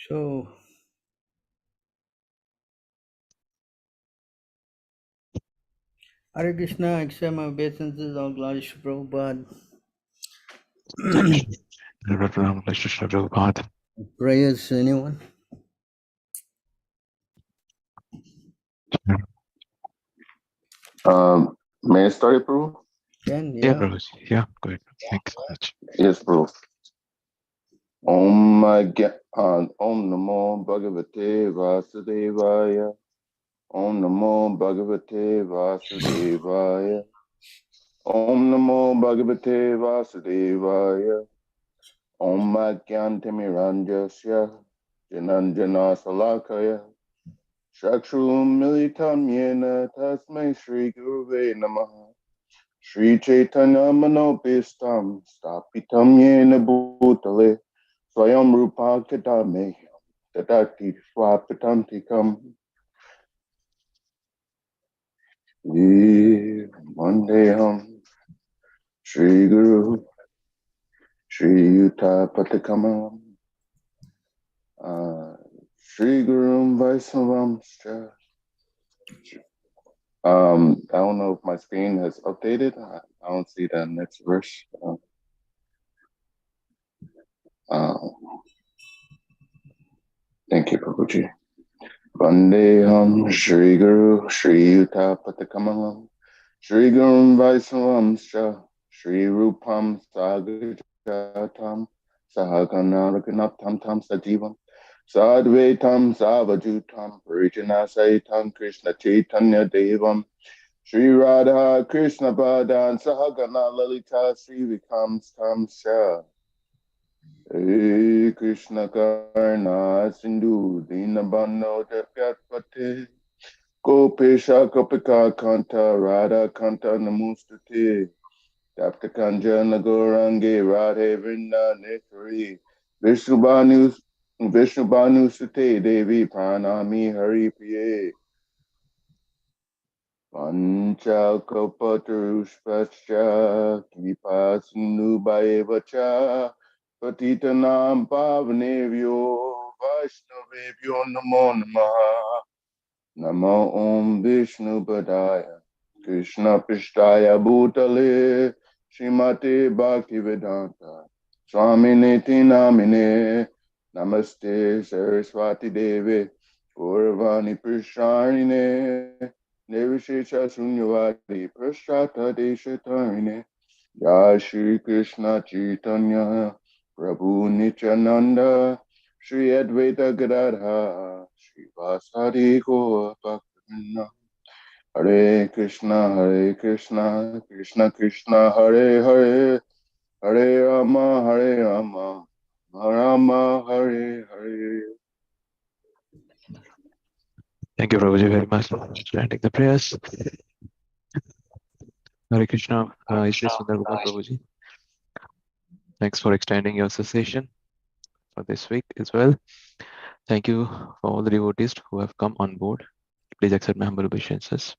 So, Hare Krishna, accept my obeisances, all glories to Prabhupada. Prabhupada. Prayers, anyone? May I start it, Prabhu? Can, Yeah, yeah. Prabhuji. Yeah, go ahead. Thanks so much. Yes, Prabhu. Om Namo Bhagavate Vasudevaya. Om Namo Bhagavate Vasudevaya. Om Namo Bhagavate Vasudevaya. Om Madhyantamiranjasya Jananjana Salakaya. Shakshum Militam Yena Tasmai Shri Guruve Namaha. Shri Chaitanya Manopistam Stapitam Yena Bhutale Swayam Rupa Kadame Tadati Swapatantikam Vandeham Shri Guru Shri Yuta Patikamam Shri Gurum Vaisnavam. I don't know if my screen has updated. I don't see that next verse. Thank you, Prabhuji. Vandeham Shri Guru Shri Yuta Patakamalam Shri Gurum Vaisnavam Shri Rupam Sagajatam Sahaganaraganaptam Tam Sajivam Sadvaitam Savajutam Parijanasayitam Krishna Chaitanya Devam Shri Radha Krishna Badan Sahagana Lalita Sri Vikam Tam Shah Hey Krishna Karna Sindhu Dinabano Jagatpate Gopesha Gopika Kanta Radha Kanta Namustate Tapta Kanjana Gorangi Radhe Vrinda Netari Vishnubhanu Sute Devi Pranami Hari Priye Pancha Kalpatarushpascha Kripa Sindhu Bhaevacha Patitanam Pavanevyo Vaishnavevyo Namo Namaha Namo Om Vishnu Padaya Krishna Pishtaya Bhutale Srimate Bhaktivedanta Swaminiti Namine Namaste Saraswati Devi Gauravani Prisharine Nirvishesha Sunyavadi Prashtata Deshatarine Jai Shri Krishna Chaitanya Prabhu Nityananda Shri Advaita Gadadha Shri Vasadi Gaura Bhaktivinoda Hare Krishna Krishna Krishna Hare Hare Hare Rama Rama Hare Hare. Thank you, Prabhuji, very much for chanting the prayers. Hare Krishna, Shri Sundar Gopal Prabhuji. Thanks for extending your cessation for this week as well. Thank you for all the devotees who have come on board. Please accept my humble obeisances.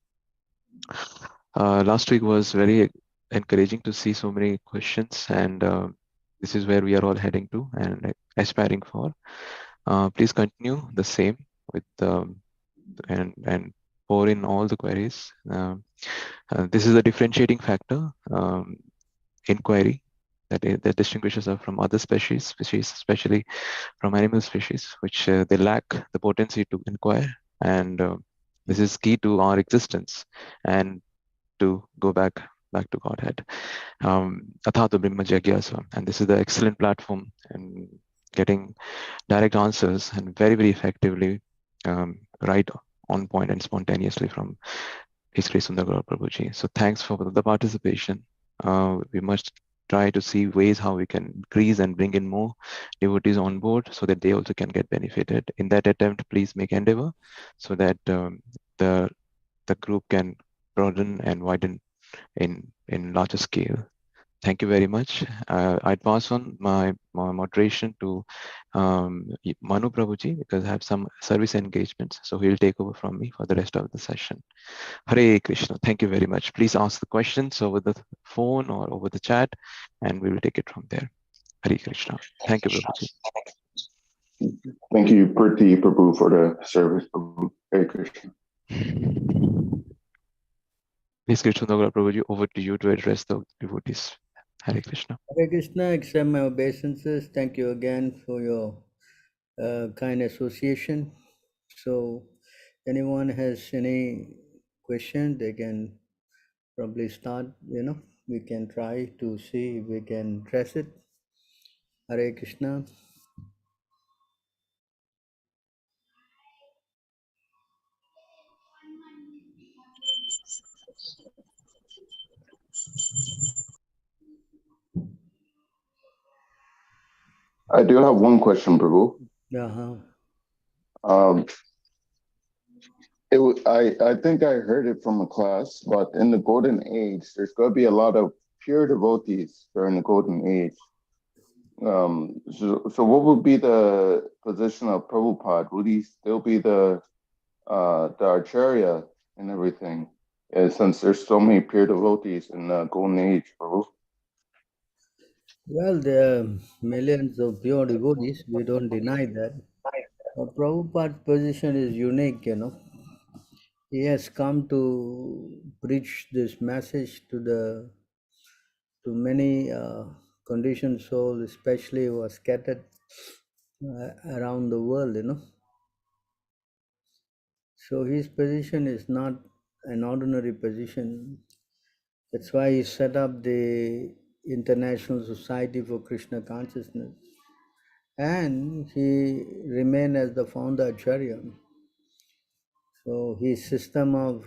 Last week was very encouraging to see so many questions, and this is where we are all heading to and aspiring for. Please continue the same with and pour in all the queries. This is a differentiating factor, inquiry, that distinguishes us from other species, especially from animal species, which they lack the potency to inquire. And this is key to our existence and to go back to Godhead. Athato Brahma Jagyasa. And this is the excellent platform in getting direct answers and very, very effectively right on point and spontaneously from His Grace Sundar Gopal Prabhuji. So thanks for the participation. We must try to see ways how we can increase and bring in more devotees on board so that they also can get benefited. In that attempt, please make endeavor so that the group can broaden and widen in larger scale. Thank you very much. I'd pass on my moderation to Manu Prabhuji because I have some service engagements. So he'll take over from me for the rest of the session. Hare Krishna. Thank you very much. Please ask the questions over the phone or over the chat and we will take it from there. Hare Krishna. Thank you, Prabhuji. Thank you, Priti Prabhu, for the service, Prabhu. Hare Krishna. Please, Krishna Gopal Prabhuji, over to you to address the devotees. Hare Krishna. Hare Krishna, accept my obeisances. Thank you again for your kind association. So, anyone has any question, they can probably start. We can try to see if we can address it. Hare Krishna. I do have one question, Prabhu. Uh-huh. Um, I think I heard it from a class, but in the golden age, there's going to be a lot of pure devotees during the golden age. So what would be the position of Prabhupada? Would he still be the Acharya and everything? Since there's so many pure devotees in the golden age, Prabhu. Well, there are millions of pure devotees. We don't deny that. But Prabhupada's position is unique. He has come to preach this message to many conditioned souls, especially who are scattered around the world. So his position is not an ordinary position. That's why he set up the International Society for Krishna Consciousness. And he remained as the founder Acharya. So his system of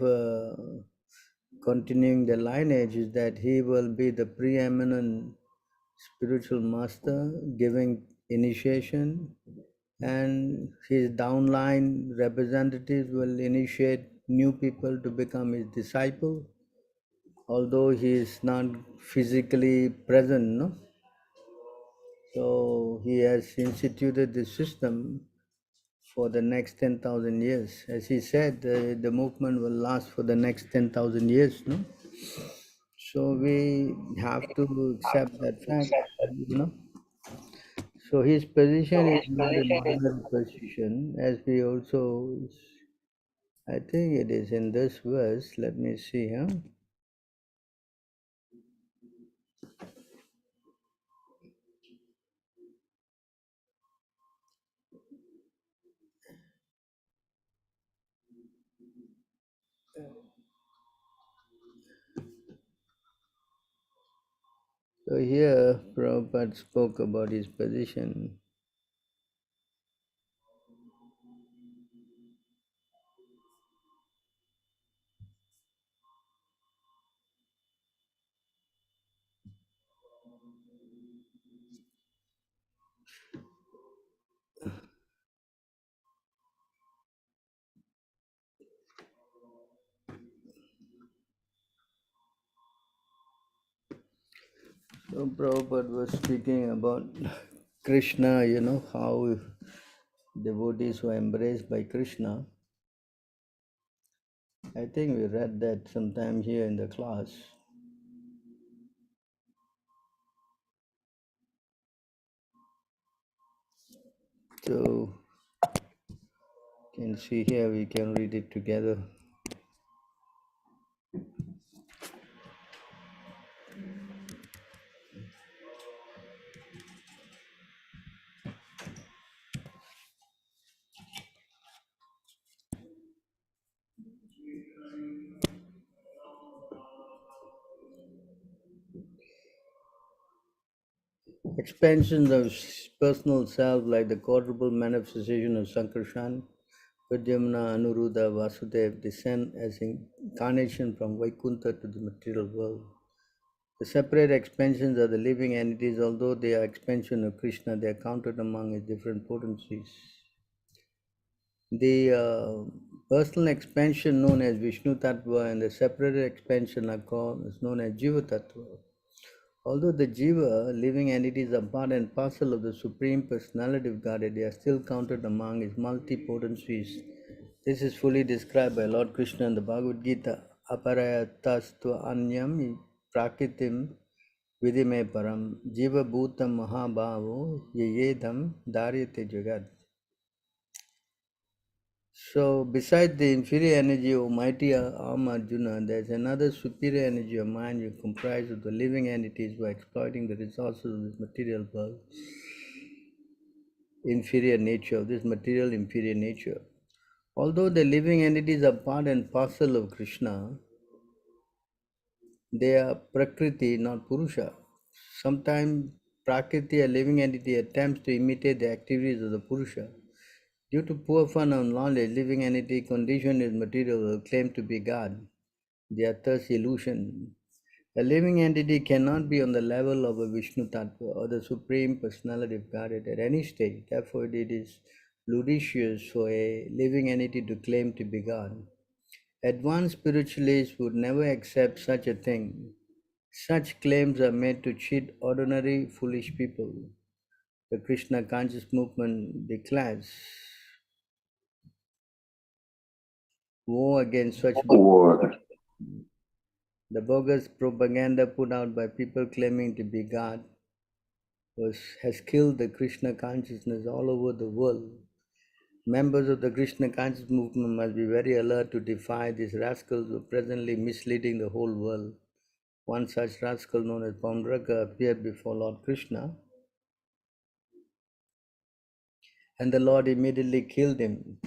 continuing the lineage is that he will be the preeminent spiritual master giving initiation, and his downline representatives will initiate new people to become his disciple, although he is not physically present. No? So he has instituted this system for the next 10,000 years. As he said, the movement will last for the next 10,000 years. No? So we have to accept that fact. So his position is not an ordinary position, as we also, I think it is in this verse. Let me see. So here, Prabhupada spoke about his position. So Prabhupada was speaking about Krishna, how devotees were embraced by Krishna. I think we read that sometime here in the class. So you can see here, we can read it together. Expansions of personal self, like the quadruple manifestation of Sankarshan, Pradyumna, Anuruddha, Vasudev, descend as incarnation from Vaikuntha to the material world. The separate expansions are the living entities. Although they are expansion of Krishna, they are counted among his different potencies. The personal expansion known as Vishnu Tattva and the separated expansion are called is known as Jiva Tattva. Although the Jiva, living entities, are part and parcel of the Supreme Personality of Godhead, they are still counted among his multi-potencies. This is fully described by Lord Krishna in the Bhagavad Gita. Aparayastastva anyam prakritim vidime param jiva bhutam mahabhavo yeyedam dharyate jagat. So, beside the inferior energy of mighty arm Arjuna, there's another superior energy of mind you comprise of the living entities who are exploiting the resources of this material world, inferior nature, of this material inferior nature. Although the living entities are part and parcel of Krishna, they are Prakriti, not Purusha. Sometimes Prakriti, a living entity, attempts to imitate the activities of the Purusha. Due to poor fun of knowledge, living entity conditioned is material will claim to be God. They are thus illusion. A living entity cannot be on the level of a Vishnu Tattva or the Supreme Personality of Godhead at any stage. Therefore, it is ludicrous for a living entity to claim to be God. Advanced spiritualists would never accept such a thing. Such claims are made to cheat ordinary foolish people. The Krishna conscious movement declares war against such War. the bogus propaganda put out by people claiming to be God has killed the Krishna consciousness all over the world. Members of the Krishna conscious movement must be very alert to defy these rascals who are presently misleading the whole world. One such rascal known as Paundraka appeared before Lord Krishna, and the Lord immediately killed him.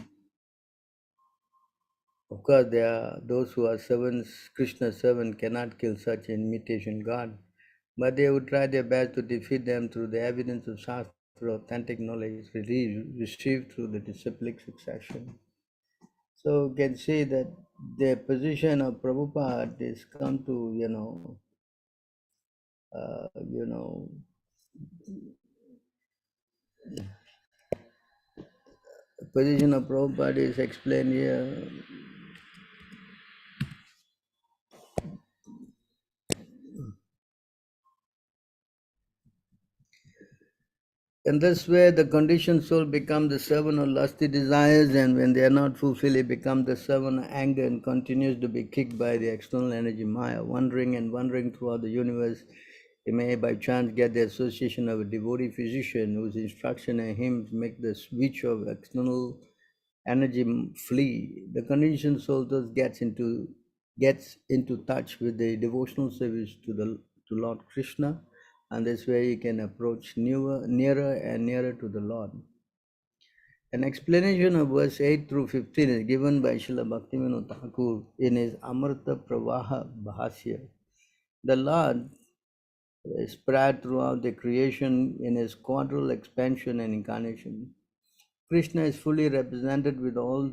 Of course, there are those who are servants, Krishna's servant cannot kill such an imitation God, but they would try their best to defeat them through the evidence of Shastra, authentic knowledge received through the disciplic succession. So you can see that the position of Prabhupada is come to, uh, you know, the position of Prabhupada is explained here. In this way, the conditioned soul becomes the servant of lusty desires, and when they are not fulfilled, it becomes the servant of anger and continues to be kicked by the external energy Maya. Wandering and wandering throughout the universe, he may by chance get the association of a devotee physician whose instruction and hymns make the switch of external energy flee. The conditioned soul thus gets into touch with the devotional service to Lord Krishna, and this way you can approach nearer and nearer to the Lord. An explanation of verse 8 through 15 is given by Srila Bhaktivinoda Thakur in his Amrita Pravaha Bhasya. The Lord is spread throughout the creation in his quadral expansion and incarnation. Krishna is fully represented with all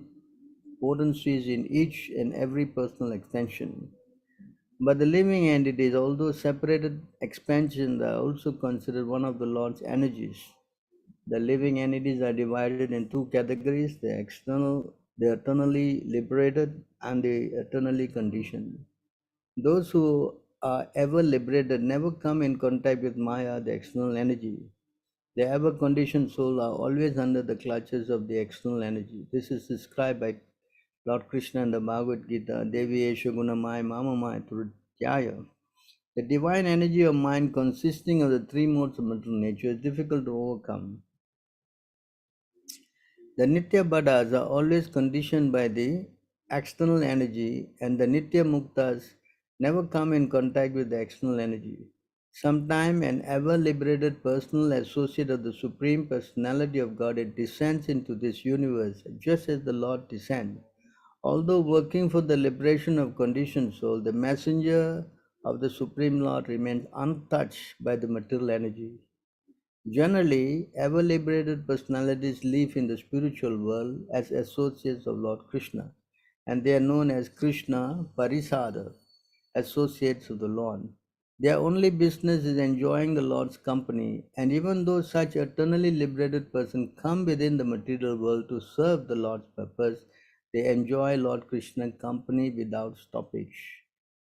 potencies in each and every personal extension. But the living entities, although separated expansions, are also considered one of the Lord's energies. The living entities are divided in two categories: the eternally liberated, and the eternally conditioned. Those who are ever liberated never come in contact with Maya, the external energy. The ever conditioned soul are always under the clutches of the external energy. This is described by Lord Krishna in the Bhagavad Gita, Devi Esha Gunamaya Mamamaya Turutyaya. The divine energy of mind consisting of the three modes of mental nature is difficult to overcome. The Nitya Baddhas are always conditioned by the external energy, and the Nitya Muktas never come in contact with the external energy. Sometime an ever liberated personal associate of the Supreme Personality of Godhead descends into this universe just as the Lord descends. Although working for the liberation of conditioned soul, the messenger of the Supreme Lord remains untouched by the material energy. Generally, ever liberated personalities live in the spiritual world as associates of Lord Krishna, and they are known as Krishna Parisada, associates of the Lord. Their only business is enjoying the Lord's company, and even though such eternally liberated persons come within the material world to serve the Lord's purpose, they enjoy Lord Krishna's company without stoppage.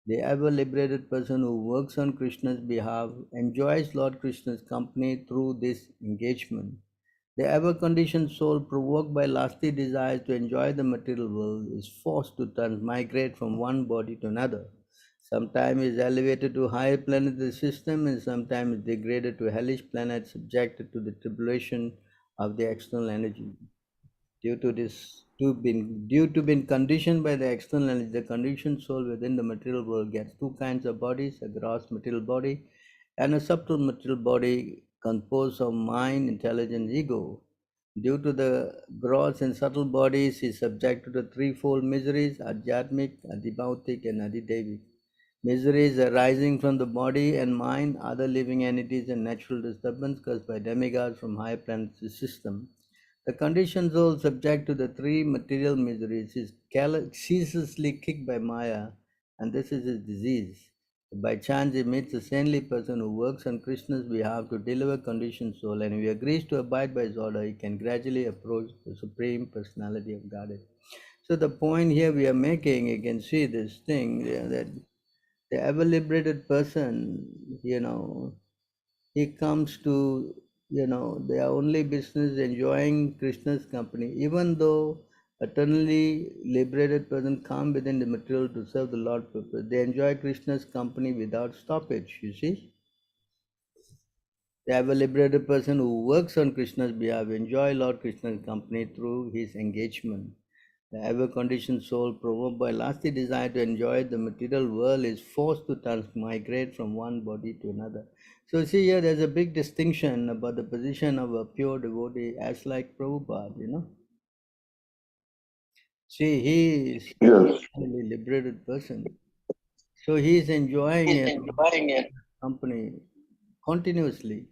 The ever liberated person who works on Krishna's behalf enjoys Lord Krishna's company through this engagement. The ever conditioned soul, provoked by lusty desires to enjoy the material world, is forced to transmigrate from one body to another. Sometimes is elevated to higher planetary system, and sometimes degraded to hellish planets subjected to the tribulation of the external energy. Due to this Due to being conditioned by the external energy, the conditioned soul within the material world gets two kinds of bodies, a gross material body and a subtle material body composed of mind, intelligence, ego. Due to the gross and subtle bodies, is subject to the threefold miseries, adhyatmic, adhibautic, and adidevic. Miseries arising from the body and mind, other living entities, and natural disturbance caused by demigods from higher planetary system. The conditioned soul subject to the three material miseries is ceaselessly kicked by Maya, and this is his disease. By chance, he meets a saintly person who works on Krishna's behalf to deliver conditioned soul, and if he agrees to abide by his order, he can gradually approach the Supreme Personality of Godhead. So the point here we are making, you can see this thing that the ever liberated person, he comes to, their only business enjoying Krishna's company, even though eternally liberated person come within the material to serve the Lord purpose. They enjoy Krishna's company without stoppage, you see. The ever liberated person who works on Krishna's behalf enjoy Lord Krishna's company through his engagement. The ever-conditioned soul, provoked by lusty desire to enjoy the material world, is forced to transmigrate from one body to another. So see here, there's a big distinction about the position of a pure devotee, as like Prabhupada, See, he is Yes. a liberated person. So he is enjoying company continuously.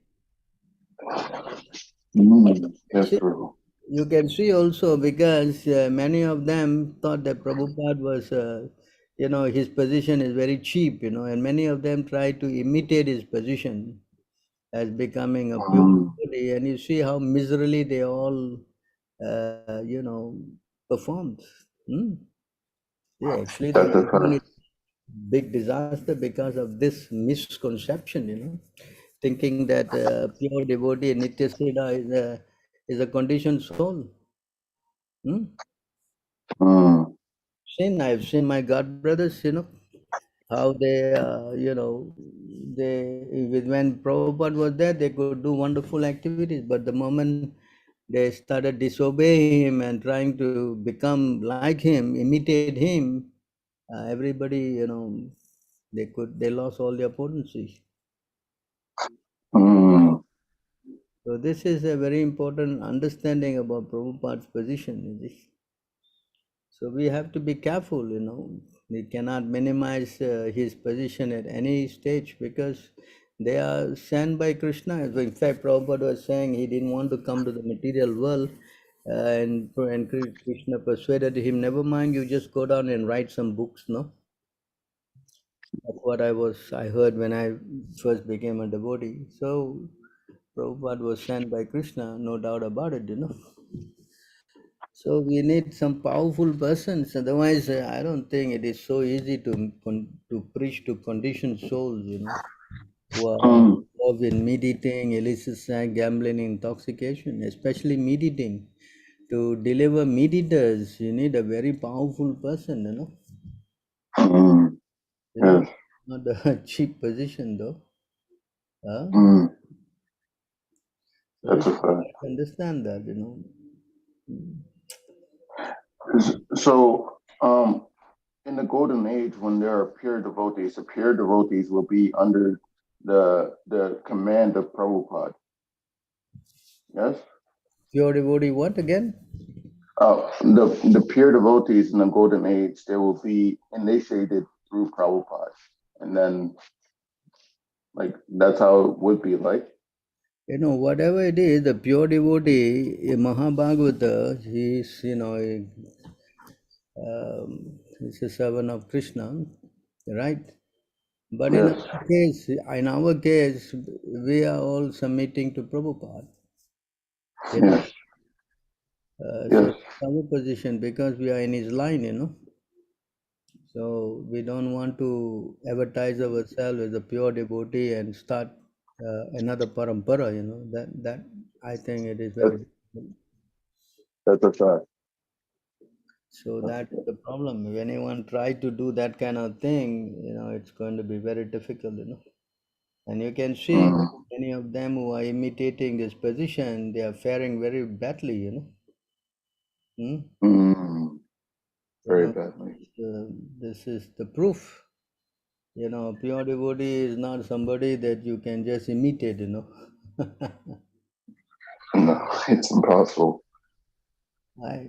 Yes, Prabhu. You can see also because many of them thought that Prabhupada was, his position is very cheap, and many of them try to imitate his position as becoming a pure devotee, and you see how miserably they all, performed. Hmm? Yeah, actually, the That's a movement fact. is big disaster because of this misconception, thinking that pure devotee Nitya Siddha is a conditioned soul. Hmm? Mm. I've seen my god brothers, how they, when Prabhupada was there, they could do wonderful activities. But the moment they started disobeying him and trying to become like him, imitate him, everybody, they lost all their potency. Mm. So this is a very important understanding about Prabhupada's position. So we have to be careful, We cannot minimize his position at any stage because they are sent by Krishna. So in fact, Prabhupada was saying he didn't want to come to the material world, and Krishna persuaded him, never mind, you just go down and write some books, no? That's what I heard when I first became a devotee. So Prabhupada was sent by Krishna, no doubt about it. So we need some powerful persons. Otherwise, I don't think it is so easy to preach to conditioned souls, who are Mm. involved in meditating, illicit sex, gambling, intoxication, especially meditating. To deliver meditators, you need a very powerful person. Mm. Yes. Not a cheap position though. Huh? Mm. So we That's a should fact. understand that. So, in the golden age, when there are pure devotees, the pure devotees will be under the command of Prabhupada. Yes. Pure devotee, what again? The pure devotees in the golden age, they will be initiated through Prabhupada, and then like that's how it would be like. Whatever it is, the pure devotee, a Mahabhagavata, he's a servant of Krishna, right? But Yes. in our case, we are all submitting to Prabhupada. Yes. So Yes. that's our position because we are in his line. So we don't want to advertise ourselves as a pure devotee and start another parampara. That I think it is very That's, difficult. that's a fact. So that's the problem. If anyone try to do that kind of thing, it's going to be very difficult. And you can see Mm. many of them who are imitating this position, they are faring very badly. Hmm? Mm, You very know, badly. this is the proof. You know, pure devotee is not somebody that you can just imitate, you know. No, it's impossible. I,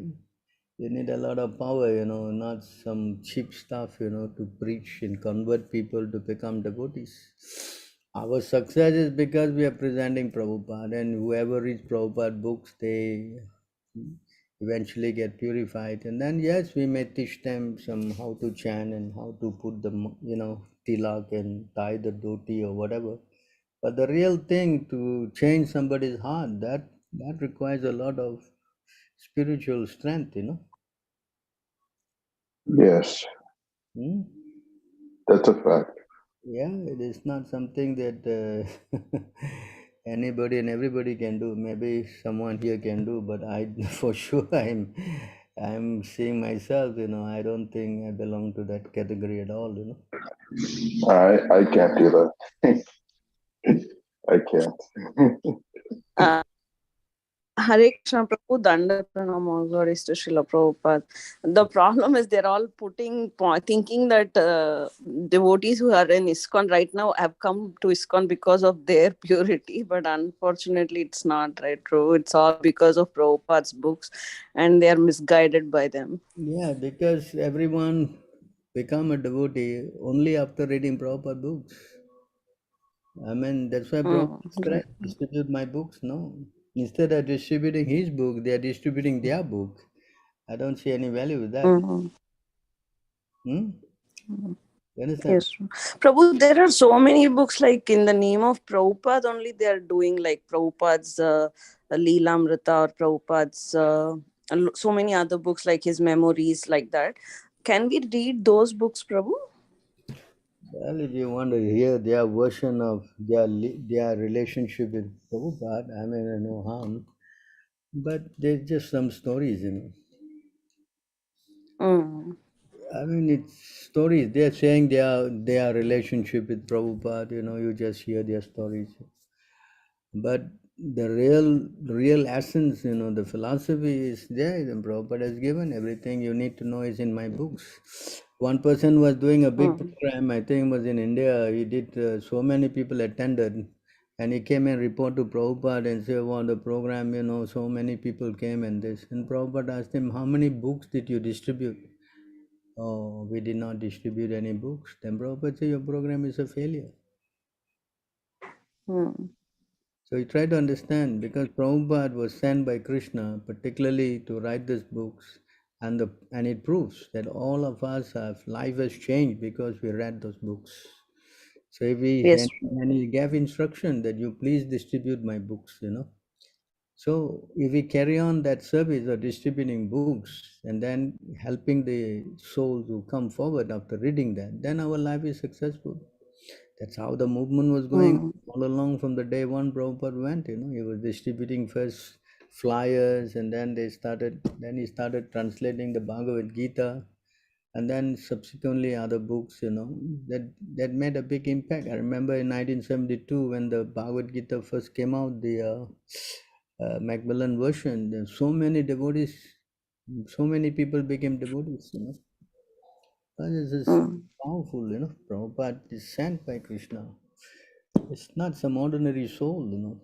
you need a lot of power, you know, not some cheap stuff, you know, to preach and convert people to become devotees. Our success is because we are presenting Prabhupada, and whoever reads Prabhupada books, they eventually get purified. And then, yes, we may teach them some how to chant and how to put the, you know, tilak and tie the dhoti or whatever. But the real thing to change somebody's heart, that requires a lot of spiritual strength, you know. Yes, Hmm? that's a fact. Yeah, it is not something that anybody and everybody can do. Maybe someone here can do, but I, for sure, I'm seeing myself. You know, I don't think I belong to that category at all. You know. I can't do that. I can't. Uh, Hare Krishna Prabhu, Danda Pranam, all glories to Srila Prabhupada. The problem is they're all thinking that devotees who are in ISKCON right now have come to ISKCON because of their purity, but unfortunately it's not right true. It's all because of Prabhupada's books and they are misguided by them. Yeah, because everyone become a devotee only after reading Prabhupada books. I mean, that's why Prabhupada Right. said, distribute my books. No, instead of distributing his book, they are distributing their book. I don't see any value with that. Mm-hmm. Hmm? You understand? Yes. Prabhu, there are so many books like in the name of Prabhupada only they are doing like Prabhupada's Leelamrita or Prabhupada's so many other books like his memories like that. Can we read those books, Prabhu? Well, if you want to hear their version of their relationship with Prabhupada, I mean, no harm. But there's just some stories, you know. Mm. I mean, it's stories. They're saying their relationship with Prabhupada, you know, you just hear their stories. But the real essence, you know, the philosophy is there. And Prabhupada has given everything you need to know is in my books. One person was doing a big program, I think it was in India. He did, so many people attended. And he came and report to Prabhupada and said, well, the program, you know, so many people came and this. And Prabhupada asked him, how many books did you distribute? Oh, we did not distribute any books. Then Prabhupada said, your program is a failure. Mm. So you try to understand, because Prabhupada was sent by Krishna particularly to write these books, and it proves that all of us have life has changed because we read those books. So if Yes. and he gave instruction that you please distribute my books, you know. So if we carry on that service of distributing books and then helping the souls who come forward after reading that, then our life is successful. That's how the movement was going Mm. all along from the day one Prabhupada went, you know. He was distributing first flyers, and then he started translating the Bhagavad Gita, and then subsequently other books, you know, that made a big impact. I remember in 1972 when the Bhagavad Gita first came out, the Macmillan version, there so many devotees, so many people became devotees, you know. This is Mm. powerful, you know. Prabhupada is sent by Krishna. It's not some ordinary soul, you know.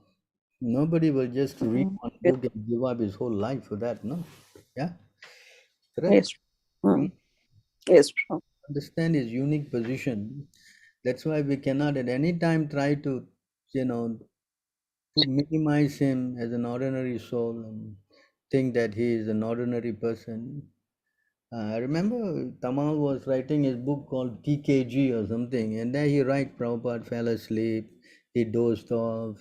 Nobody will just read one Yes. book and give up his whole life for that, no? Yeah, correct. Yes. Mm. Yes, Prabhu. Understand his unique position. That's why we cannot at any time try to, you know, minimize him as an ordinary soul and think that he is an ordinary person. I remember Tamal was writing his book called TKG or something, and there he write Prabhupada fell asleep, he dozed off,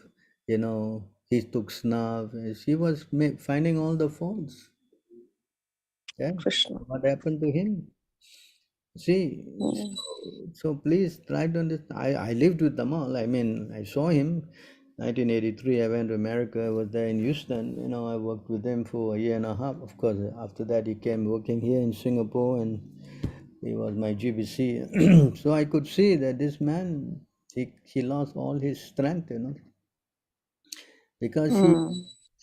you know, he took snuff. He was finding all the faults. Yeah, Krishna. what happened to him? See, Mm. so please try to understand. I lived with Tamal. I mean, I saw him. 1983, I went to America. I was there in Houston. You know, I worked with him for a year and a half. Of course, after that, he came working here in Singapore, and he was my GBC. So I could see that this man, he lost all his strength, you know, because Mm.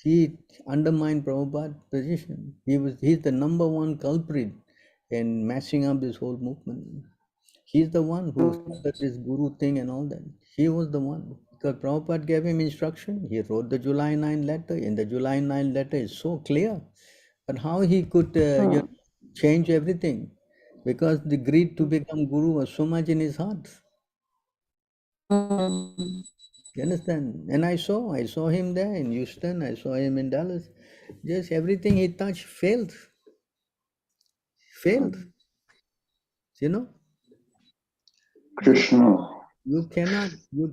He undermined Prabhupada's position. He's the number one culprit in messing up this whole movement. He's the one who started this guru thing and all that. He was the one. Because Prabhupada gave him instruction. He wrote the July 9 letter. In the July 9 letter is so clear. But how he could change everything? Because the greed to become guru was so much in his heart. You understand? And I saw him there in Houston. I saw him in Dallas. Just everything he touched failed. You know? Krishna. You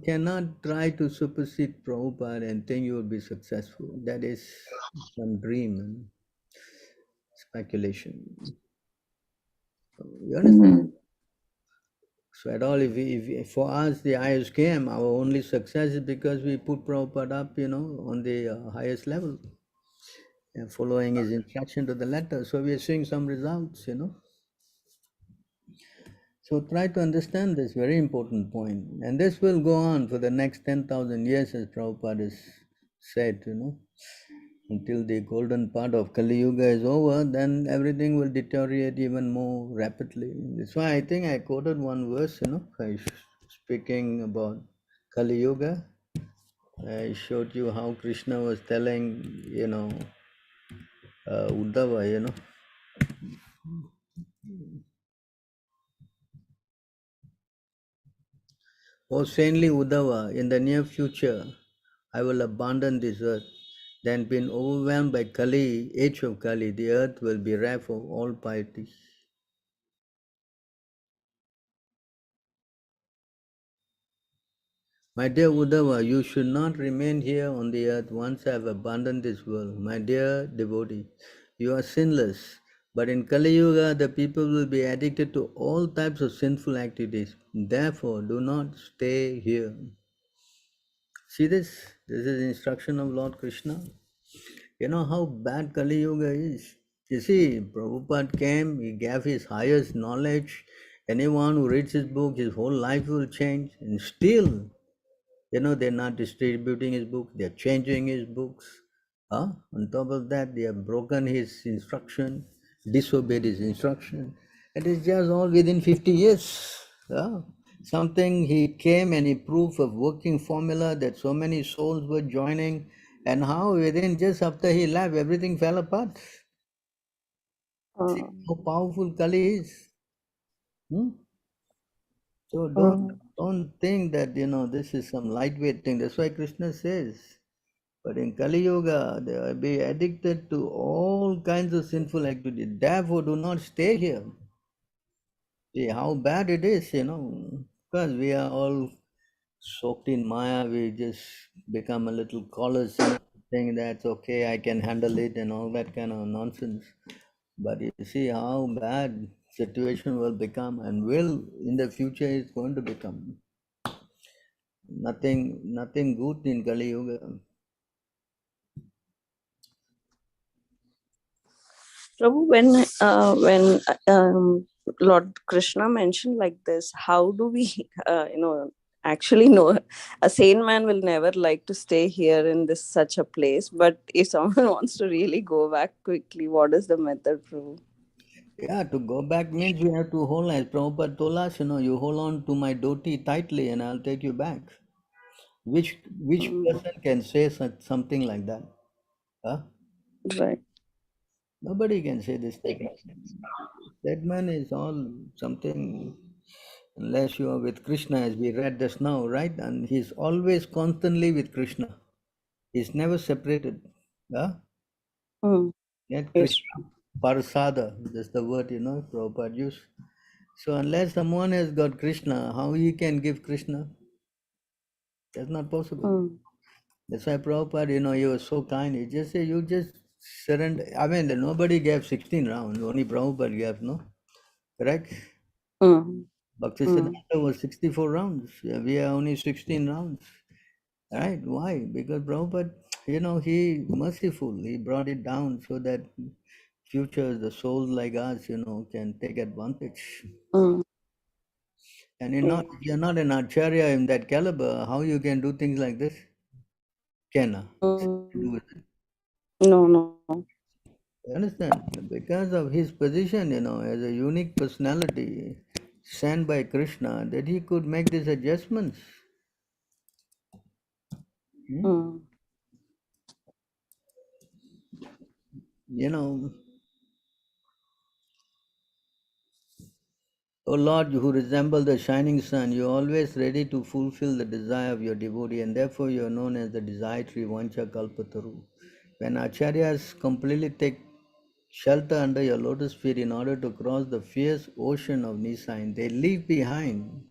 cannot try to supersede Prabhupada and think you will be successful. That is some dream and speculation. You understand? So at all, if for us the ISKM, our only success is because we put Prabhupada up, on the highest level, and following his instruction to the letter. So we are seeing some results, So try to understand this very important point. And this will go on for the next 10,000 years, as Prabhupada has said, until the golden part of Kali Yuga is over, then everything will deteriorate even more rapidly. That's why I think I quoted one verse, speaking about Kali Yuga. I showed you how Krishna was telling, Uddhava, O saintly Uddhava, in the near future, I will abandon this earth. Then, being overwhelmed by Kali, age of Kali, the earth will be reft of all piety. My dear Uddhava, you should not remain here on the earth once I have abandoned this world. My dear devotee, you are sinless, but in Kali Yuga, the people will be addicted to all types of sinful activities. Therefore, do not stay here. See this? This is instruction of Lord Krishna. You know how bad Kali Yuga is. You see, Prabhupada came, he gave his highest knowledge. Anyone who reads his book, his whole life will change. And still, they're not distributing his book, they're changing his books. On top of that, they have broken his instruction, disobeyed his instruction. It is just all within 50 years. Something he came and he proved a working formula that so many souls were joining, and how within just after he left, everything fell apart. See how powerful Kali is. So don't think that this is some lightweight thing. That's why Krishna says, but in Kali Yuga, they will be addicted to all kinds of sinful activity. Therefore, do not stay here. See how bad it is, because we are all soaked in Maya. We just become a little callous, saying that's okay, I can handle it, and all that kind of nonsense. But you see how bad situation will become, and will in the future is going to become. Nothing good in Kali Yuga. Prabhu, when Lord Krishna mentioned like this, how do we, actually know a sane man will never like to stay here in this such a place. But if someone wants to really go back quickly, what is the method, Prabhu? Yeah, to go back means we have to hold, as Prabhupada told us, you hold on to my dhoti tightly and I'll take you back. Which person can say something like that? Huh? Right. Nobody can say this statement. Statement is all something, unless you are with Krishna, as we read just now, right? And he's always constantly with Krishna. He's never separated. Huh? Yet Yes. Krishna Parsada, that's the word, Prabhupada used. So unless someone has got Krishna, how he can give Krishna? That's not possible. That's why Prabhupada, he was so kind. He just said, you just surrender. I mean, nobody gave 16 rounds. Only Prabhupada gave, no? Correct? Bhaktisiddhanta was 64 rounds. We are only 16 rounds. Right? Why? Because Prabhupada, he merciful. He brought it down so that future, the souls like us, can take advantage. And you're not an Acharya in that caliber, how you can do things like this? Can do with it. No. You understand? Because of his position, as a unique personality sent by Krishna, that he could make these adjustments. Mm. You know, O Lord, who resemble the shining sun, you are always ready to fulfill the desire of your devotee, and therefore you are known as the desiratory Vancha Kalpataru. When Acharyas completely take shelter under your lotus feet in order to cross the fierce ocean of Nisain, they leave behind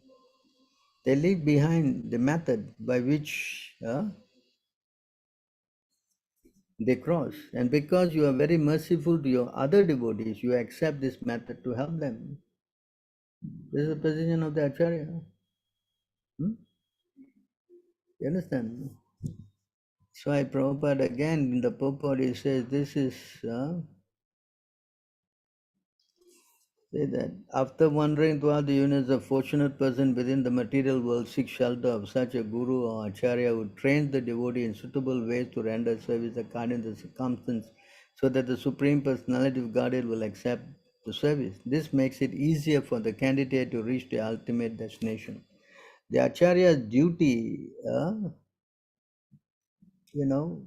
the method by which they cross. And because you are very merciful to your other devotees, you accept this method to help them. This is the position of the Acharya. You understand? So I Prabhupada again in the purport he says this is say that after wandering throughout the universe, a fortunate person within the material world seeks shelter of such a guru or acharya who trains the devotee in suitable ways to render service according to the circumstance, so that the Supreme Personality of Godhead will accept the service. This makes it easier for the candidate to reach the ultimate destination. The acharya's duty, you know,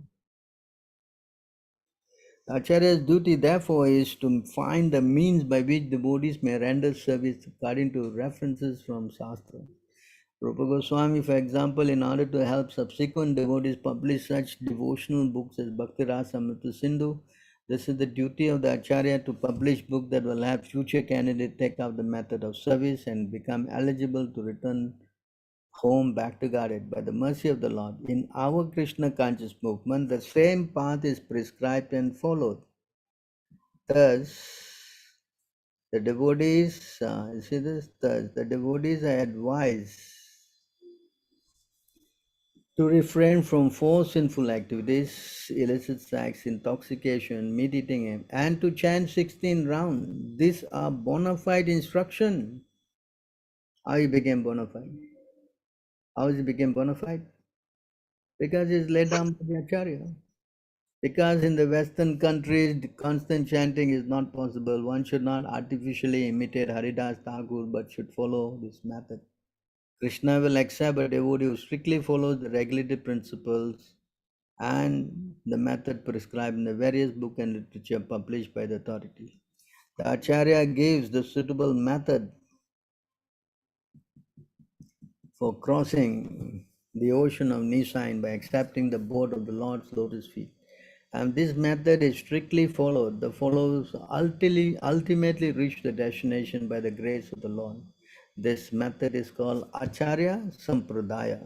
Acharya's duty, therefore, is to find the means by which devotees may render service according to references from Shastra. Rupa Goswami, for example, in order to help subsequent devotees publish such devotional books as Bhakti Rasamrita Sindhu, this is the duty of the Acharya to publish books that will have future candidates take up the method of service and become eligible to return home back to Godhead by the mercy of the Lord. In our Krishna conscious movement, the same path is prescribed and followed. Thus, the devotees, see this, thus, the devotees are advised to refrain from four sinful activities, illicit sex, intoxication, meat eating, and to chant 16 rounds. These are bona fide instruction. How he became bona fide? How he became bona fide? Because it's laid down by the Acharya. Because in the Western countries, the constant chanting is not possible. One should not artificially imitate Haridas Thakur, but should follow this method. Krishna will accept a devotee who strictly follows the regulated principles and the method prescribed in the various books and literature published by the authorities. The Acharya gives the suitable method for crossing the ocean of Nisain by accepting the board of the Lord's lotus feet. And this method is strictly followed. The followers ultimately reach the destination by the grace of the Lord. This method is called Acharya Sampradaya.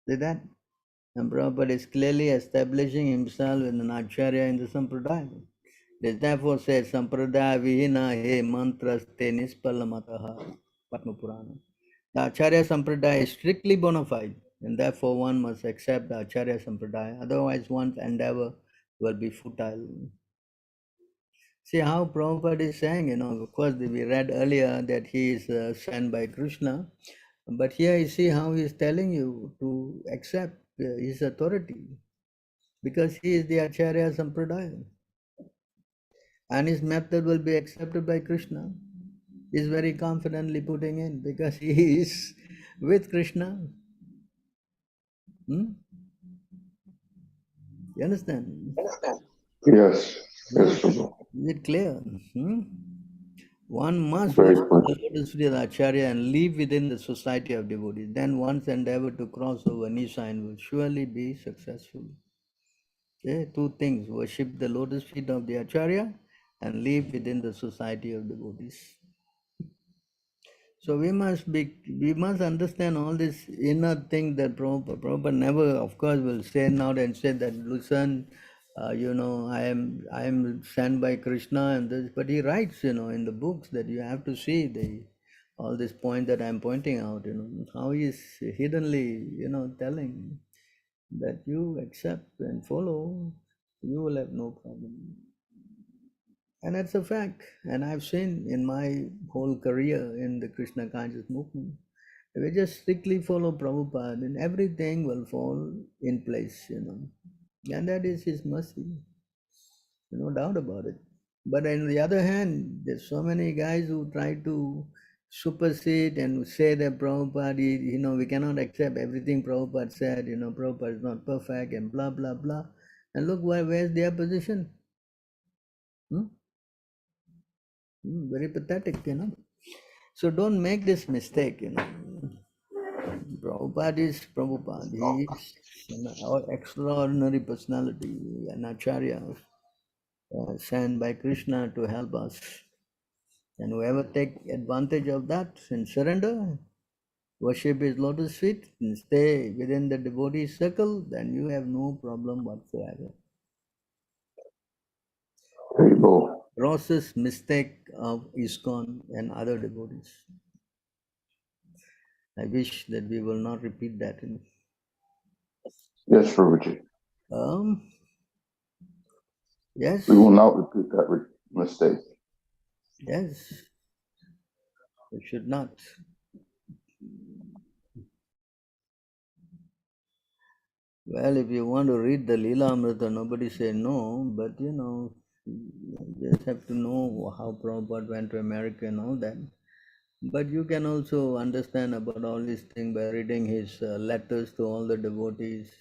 See that? And Prabhupada is clearly establishing himself as an Acharya in the Sampradaya. It therefore says, Sampradaya Vihina He Mantraste Nispalamataha, Padma Purana. The Acharya Sampradaya is strictly bona fide, and therefore one must accept the Acharya Sampradaya, otherwise one's endeavor will be futile. See how Prabhupada is saying, of course we read earlier that he is sent by Krishna, but here you see how he is telling you to accept his authority, because he is the Acharya Sampradaya, and his method will be accepted by Krishna. He is very confidently putting in, because he is with Krishna. You understand? Yes. Yes, Prabhu. Is it clear? One must Very worship clear. the lotus feet of the Acharya and live within the society of devotees. Then one's endeavor to cross over Nisain will surely be successful. Okay, two things: worship the lotus feet of the Acharya and live within the society of devotees. So we must understand all this inner thing that Prabhupada never, of course, will stand out and say that, listen, I am sent by Krishna and this, but he writes, in the books that you have to see all this point that I'm pointing out, how he is hiddenly, telling that you accept and follow, you will have no problem. And that's a fact. And I've seen in my whole career in the Krishna conscious movement, if we just strictly follow Prabhupada, then everything will fall in place, And that is his mercy. no doubt about it. But on the other hand, there's so many guys who try to supersede and say that Prabhupada, we cannot accept everything Prabhupada said, Prabhupada is not perfect and blah, blah, blah. And look, where's their position? Very pathetic, So don't make this mistake, Prabhupada is Prabhupada. He is an extraordinary personality, an Acharya sent by Krishna to help us. And whoever take advantage of that and surrender, worship his lotus feet and stay within the devotee circle, then you have no problem whatsoever. There you go. Grossest mistake of ISKCON and other devotees. I wish that we will not repeat that. Yes, Prabhuji. Yes. We will not repeat that mistake. Yes. We should not. Well, if you want to read the Leela Amrita, nobody say no, but you just have to know how Prabhupada went to America and all that. But you can also understand about all these things by reading his letters to all the devotees,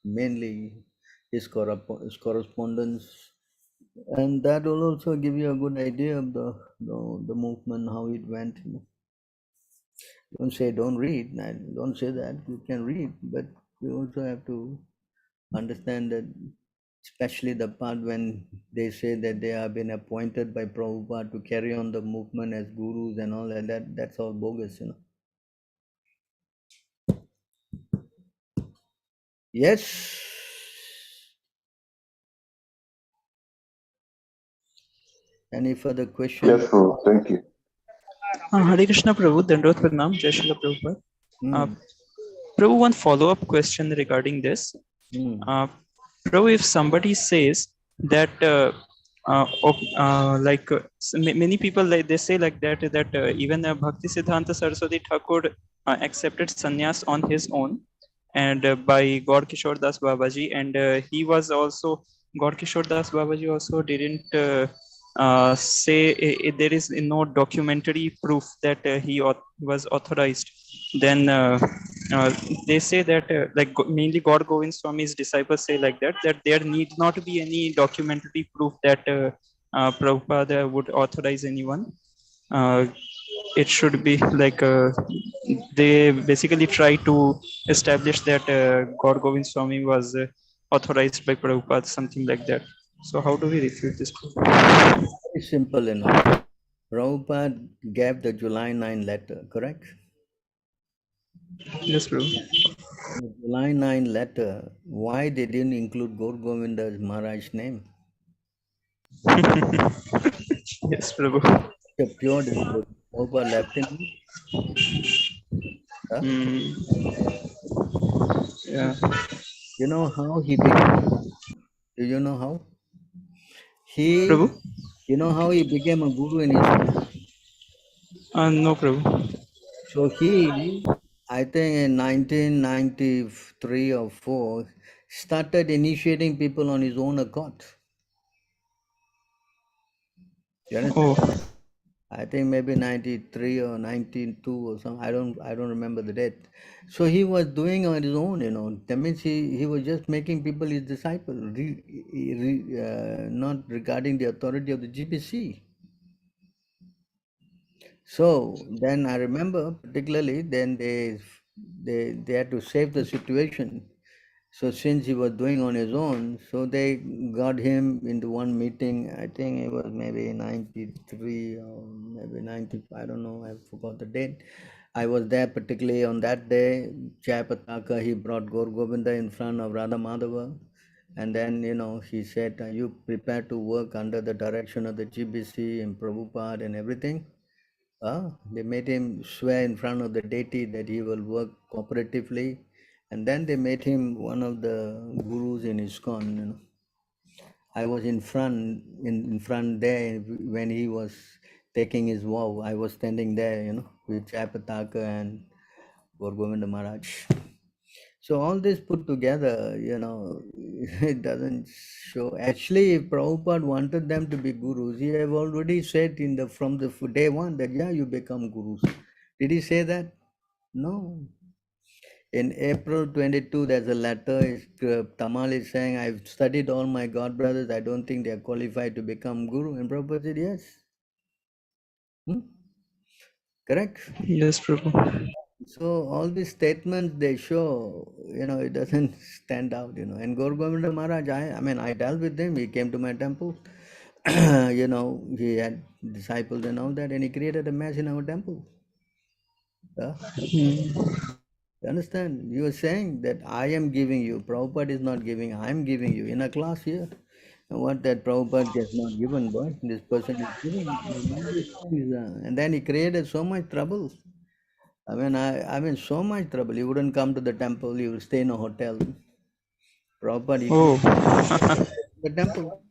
mainly his correspondence, and that will also give you a good idea of the movement, how it went. Don't say don't read. Don't say that. You can read, but you also have to understand that, especially the part when they say that they have been appointed by Prabhupada to carry on the movement as gurus and all that's all bogus, Yes. Any further questions? Yes, Prabhu. Thank you. Hare Krishna Prabhu, Dandavat Pranam, Jai Srila Prabhupada. Prabhu, one follow-up question regarding this. Prabhu, if somebody says that many people they say like that even Bhakti Siddhanta Saraswati Thakur accepted sannyas on his own and by Gaur Kishore Das Babaji, and he was also Gaur Kishore Das Babaji also didn't say there is no documentary proof that he was authorized. Then they say that mainly God Govind Swami's disciples say like that there need not be any documentary proof that Prabhupada would authorize anyone. It should be like they basically try to establish that God Govind Swami was authorized by Prabhupada, something like that. So how do we refute this? Very simple enough. Prabhupada gave the July 9 letter, correct? Yes, Prabhu. The July 9 letter, why they didn't include Gaur Govinda's Maharaj's name? Yes, Prabhu. The pure devotee. Prabhupada left him. Huh? Yeah. You know how he became? Do you know how? Prabhu? You know how he became a guru in his No, Prabhu. So he, I think in 1993 or 4, started initiating people on his own accord. You understand? Oh. I think maybe 93 or 92 or something. I don't remember the date. So he was doing on his own, That means he was just making people his disciples, not regarding the authority of the GBC. So then I remember particularly then they had to save the situation. So since he was doing on his own, so they got him into one meeting. I think it was maybe 93 or maybe 90, I don't know, I forgot the date. I was there particularly on that day. Jai Pataka, he brought Gaur Govinda in front of Radha Madhava. And then, he said, are you prepared to work under the direction of the GBC and Prabhupada and everything? They made him swear in front of the deity that he will work cooperatively, and then they made him one of the gurus in ISKCON. I was in front there when he was taking his vow. I was standing there, with Jai Pataka and Gaur Govinda Maharaj. So all this put together, it doesn't show. Actually, if Prabhupada wanted them to be gurus, he have already said from the day one that you become gurus. Did he say that? No. In April 22, there's a letter. Tamal is saying, I've studied all my god brothers. I don't think they are qualified to become guru. And Prabhupada said, yes. Correct? Yes, Prabhu. So all these statements they show, it doesn't stand out, And Gaur Govinda Maharaj, I dealt with him. He came to my temple. He had disciples and all that, and he created a mess in our temple. You understand? You are saying that I am giving you. Prabhupada is not giving. I am giving you in a class here. And what that Prabhupada has not given, boy, this person is giving. All these things, and then he created so much trouble. So much trouble. You wouldn't come to the temple. You would stay in a hotel. Prabhupada, the temple.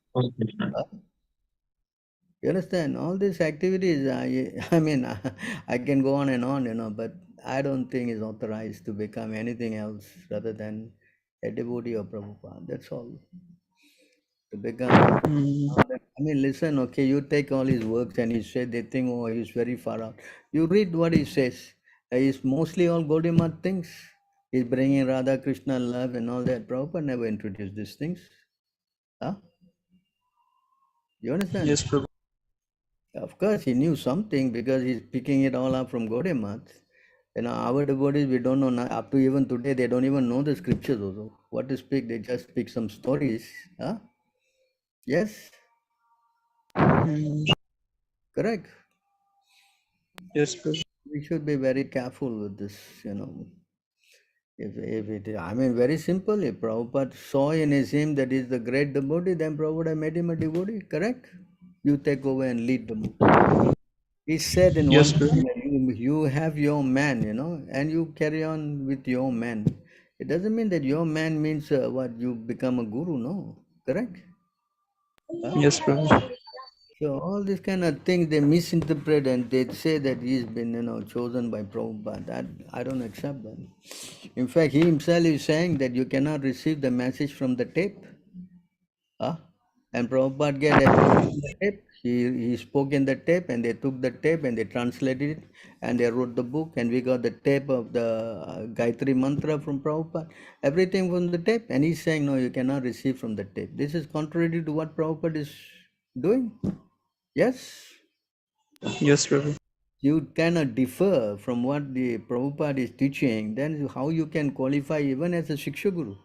You understand? All these activities, I can go on and on, but I don't think it's authorized to become anything else rather than a devotee of Prabhupada. That's all. To become, listen, okay, you take all his works and he said they think, oh, he's very far out. You read what he says. He's mostly all Gaudiya things. He's bringing Radha Krishna love and all that. Prabhupada never introduced these things. Huh? You understand? Yes, Prabhu. Of course, he knew something because he's picking it all up from Gaudiya. Our devotees, we don't know, up to even today, they don't even know the scriptures also. What to speak, they just speak some stories. Huh? Yes? Correct. Yes, Prabhu. We should be very careful with this, If it is, very simple. If Prabhupada saw in him that he's the great devotee, then Prabhupada made him a devotee, correct? You take over and lead the movement. He said in Yes, one Prabhu. time, you have your man, and you carry on with your man. It doesn't mean that your man means what you become a guru, no, correct? Yes, Prabhu. So all these kind of things they misinterpret and they say that he's been, chosen by Prabhupada. That I don't accept that. In fact, he himself is saying that you cannot receive the message from the tape. And Prabhupada get the tape. He spoke in the tape and they took the tape and they translated it and they wrote the book and we got the tape of the Gayatri Mantra from Prabhupada. Everything from the tape. And he's saying, no, you cannot receive from the tape. This is contrary to what Prabhupada is doing. Yes? Yes, Prabhu. You cannot differ from what the Prabhupada is teaching, then how you can qualify even as a Shiksha Guru?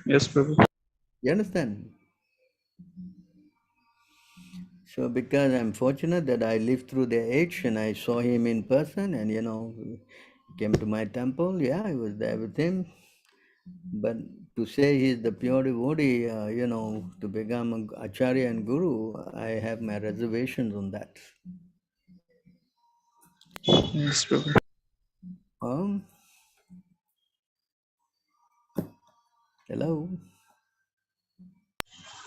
Yes, Prabhu. You understand? So because I'm fortunate that I lived through their age and I saw him in person and, he came to my temple, I was there with him. But to say he's the pure devotee, to become an Acharya and Guru, I have my reservations on that. Yes, Prabhu. Hello?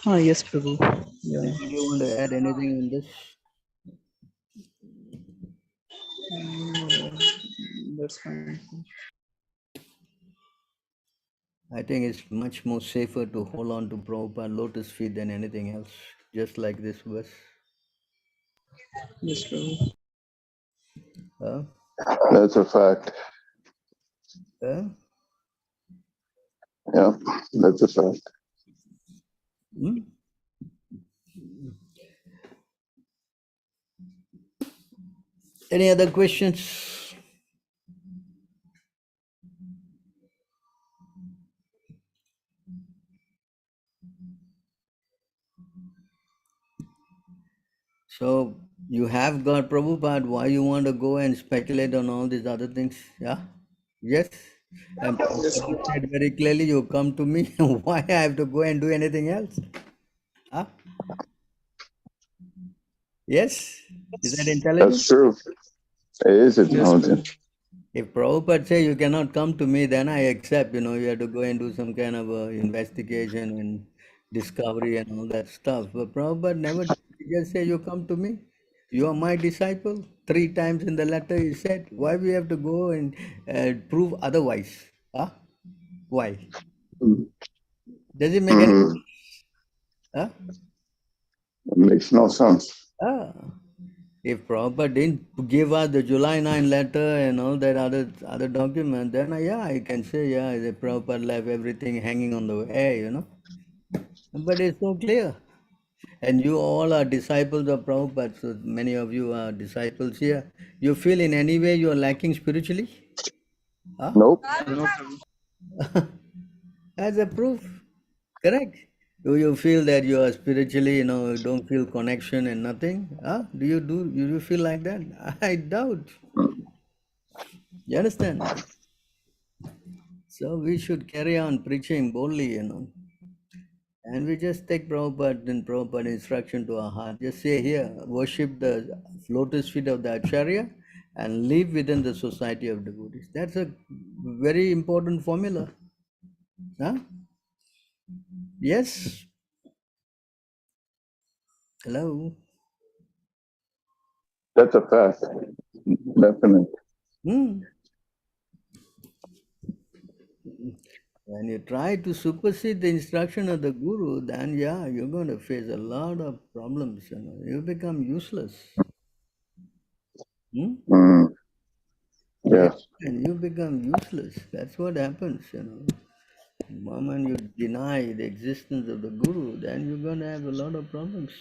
Yes, Prabhu. Yeah. Do you want to add anything on this? That's fine. I think it's much more safer to hold on to Prabhupada lotus feet than anything else, just like this verse. Yes, Prabhu. That's a fact. Yeah, That's a fact. Any other questions? So you have got Prabhupada, why you want to go and speculate on all these other things? Yeah? Yes? And Prabhupada said very clearly, you come to me, why I have to go and do anything else? Huh? Yes? Is that intelligent? That's true. It is intelligent. If Prabhupada say you cannot come to me, then I accept, you have to go and do some kind of investigation and discovery and all that stuff. But Prabhupada never just say you come to me. You are my disciple. 3 times in the letter he said, why we have to go and prove otherwise? Huh? Why? Mm. Does it make any Mm. huh? It makes no sense. Ah. If Prabhupada didn't give us the July 9 letter and all that other document, then yeah, I can say, yeah, the Prabhupada left everything hanging on the air, you know. But it's so clear. And you all are disciples of Prabhupada, so many of you are disciples here. You feel in any way you are lacking spiritually? Huh? Nope. No, Prabhu. As a proof, correct? Do you feel that you are spiritually, don't feel connection and nothing? Huh? Do you feel like that? I doubt. You understand? So we should carry on preaching boldly. And we just take Prabhupada and Prabhupada instruction to our heart. Just say here, worship the lotus feet of the Acharya and live within the society of devotees. That's a very important formula. Huh? Yes? Hello? That's a fact. Definite. Hmm. When you try to supersede the instruction of the Guru, then yeah, you're going to face a lot of problems. You become useless. Hmm? Mm. Yeah, Yes. and you become useless. That's what happens. The moment you deny the existence of the Guru, then you're going to have a lot of problems.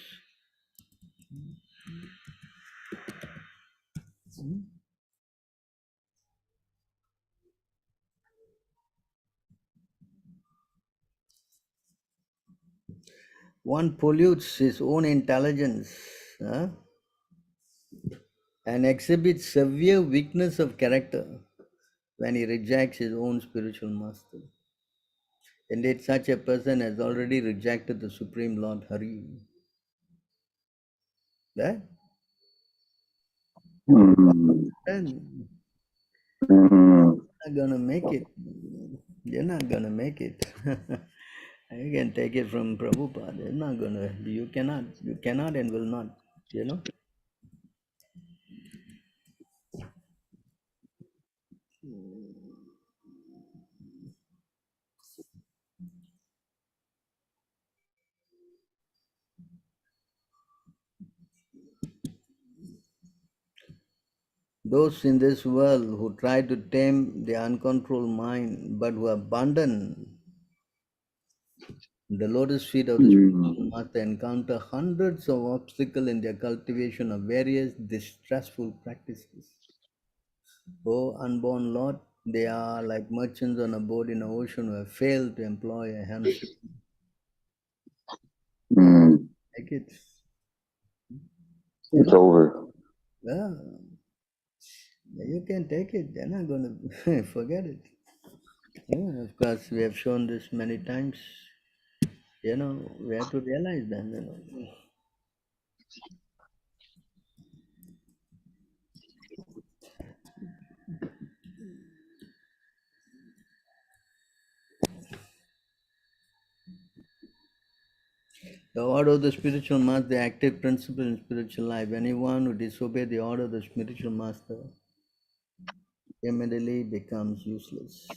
One pollutes his own intelligence huh, and exhibits severe weakness of character when he rejects his own spiritual master. Indeed, such a person has already rejected the Supreme Lord Hari. That? Mm. And Mm. not gonna make it. You're not gonna make it. You can take it from Prabhupada. You're not gonna. You cannot and will not. Those in this world who try to tame the uncontrolled mind but who abandon the lotus feet of the spiritual Mm. master encounter hundreds of obstacles in their cultivation of various distressful practices. O unborn Lord, they are like merchants on a boat in the ocean who have failed to employ a helmsman. Mm. Like it. It's over. Yeah, you can take it. They're not going to forget it. Yeah, of course, we have shown this many times. We have to realize that. The order of the spiritual master, the active principle in spiritual life. Anyone who disobeys the order of the spiritual master immediately becomes useless.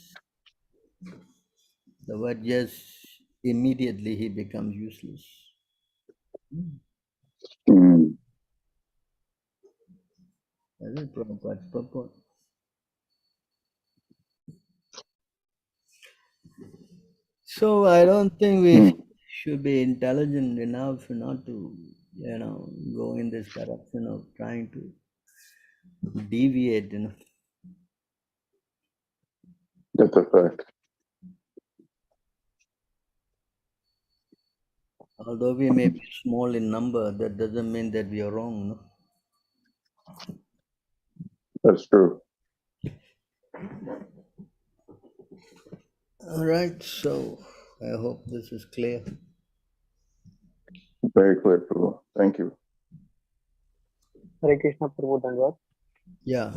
The word yes, immediately he becomes useless. Mm. That's it, Prabhupada's purport. So I don't think we Mm. should be intelligent enough not to, go in this direction of trying to deviate. That's a fact. Although we may be small in number, that doesn't mean that we are wrong. No? That's true. All right, so I hope this is clear. Very clear, Prabhu. Thank you. Hare Krishna, Prabhu Dandavad. Yeah.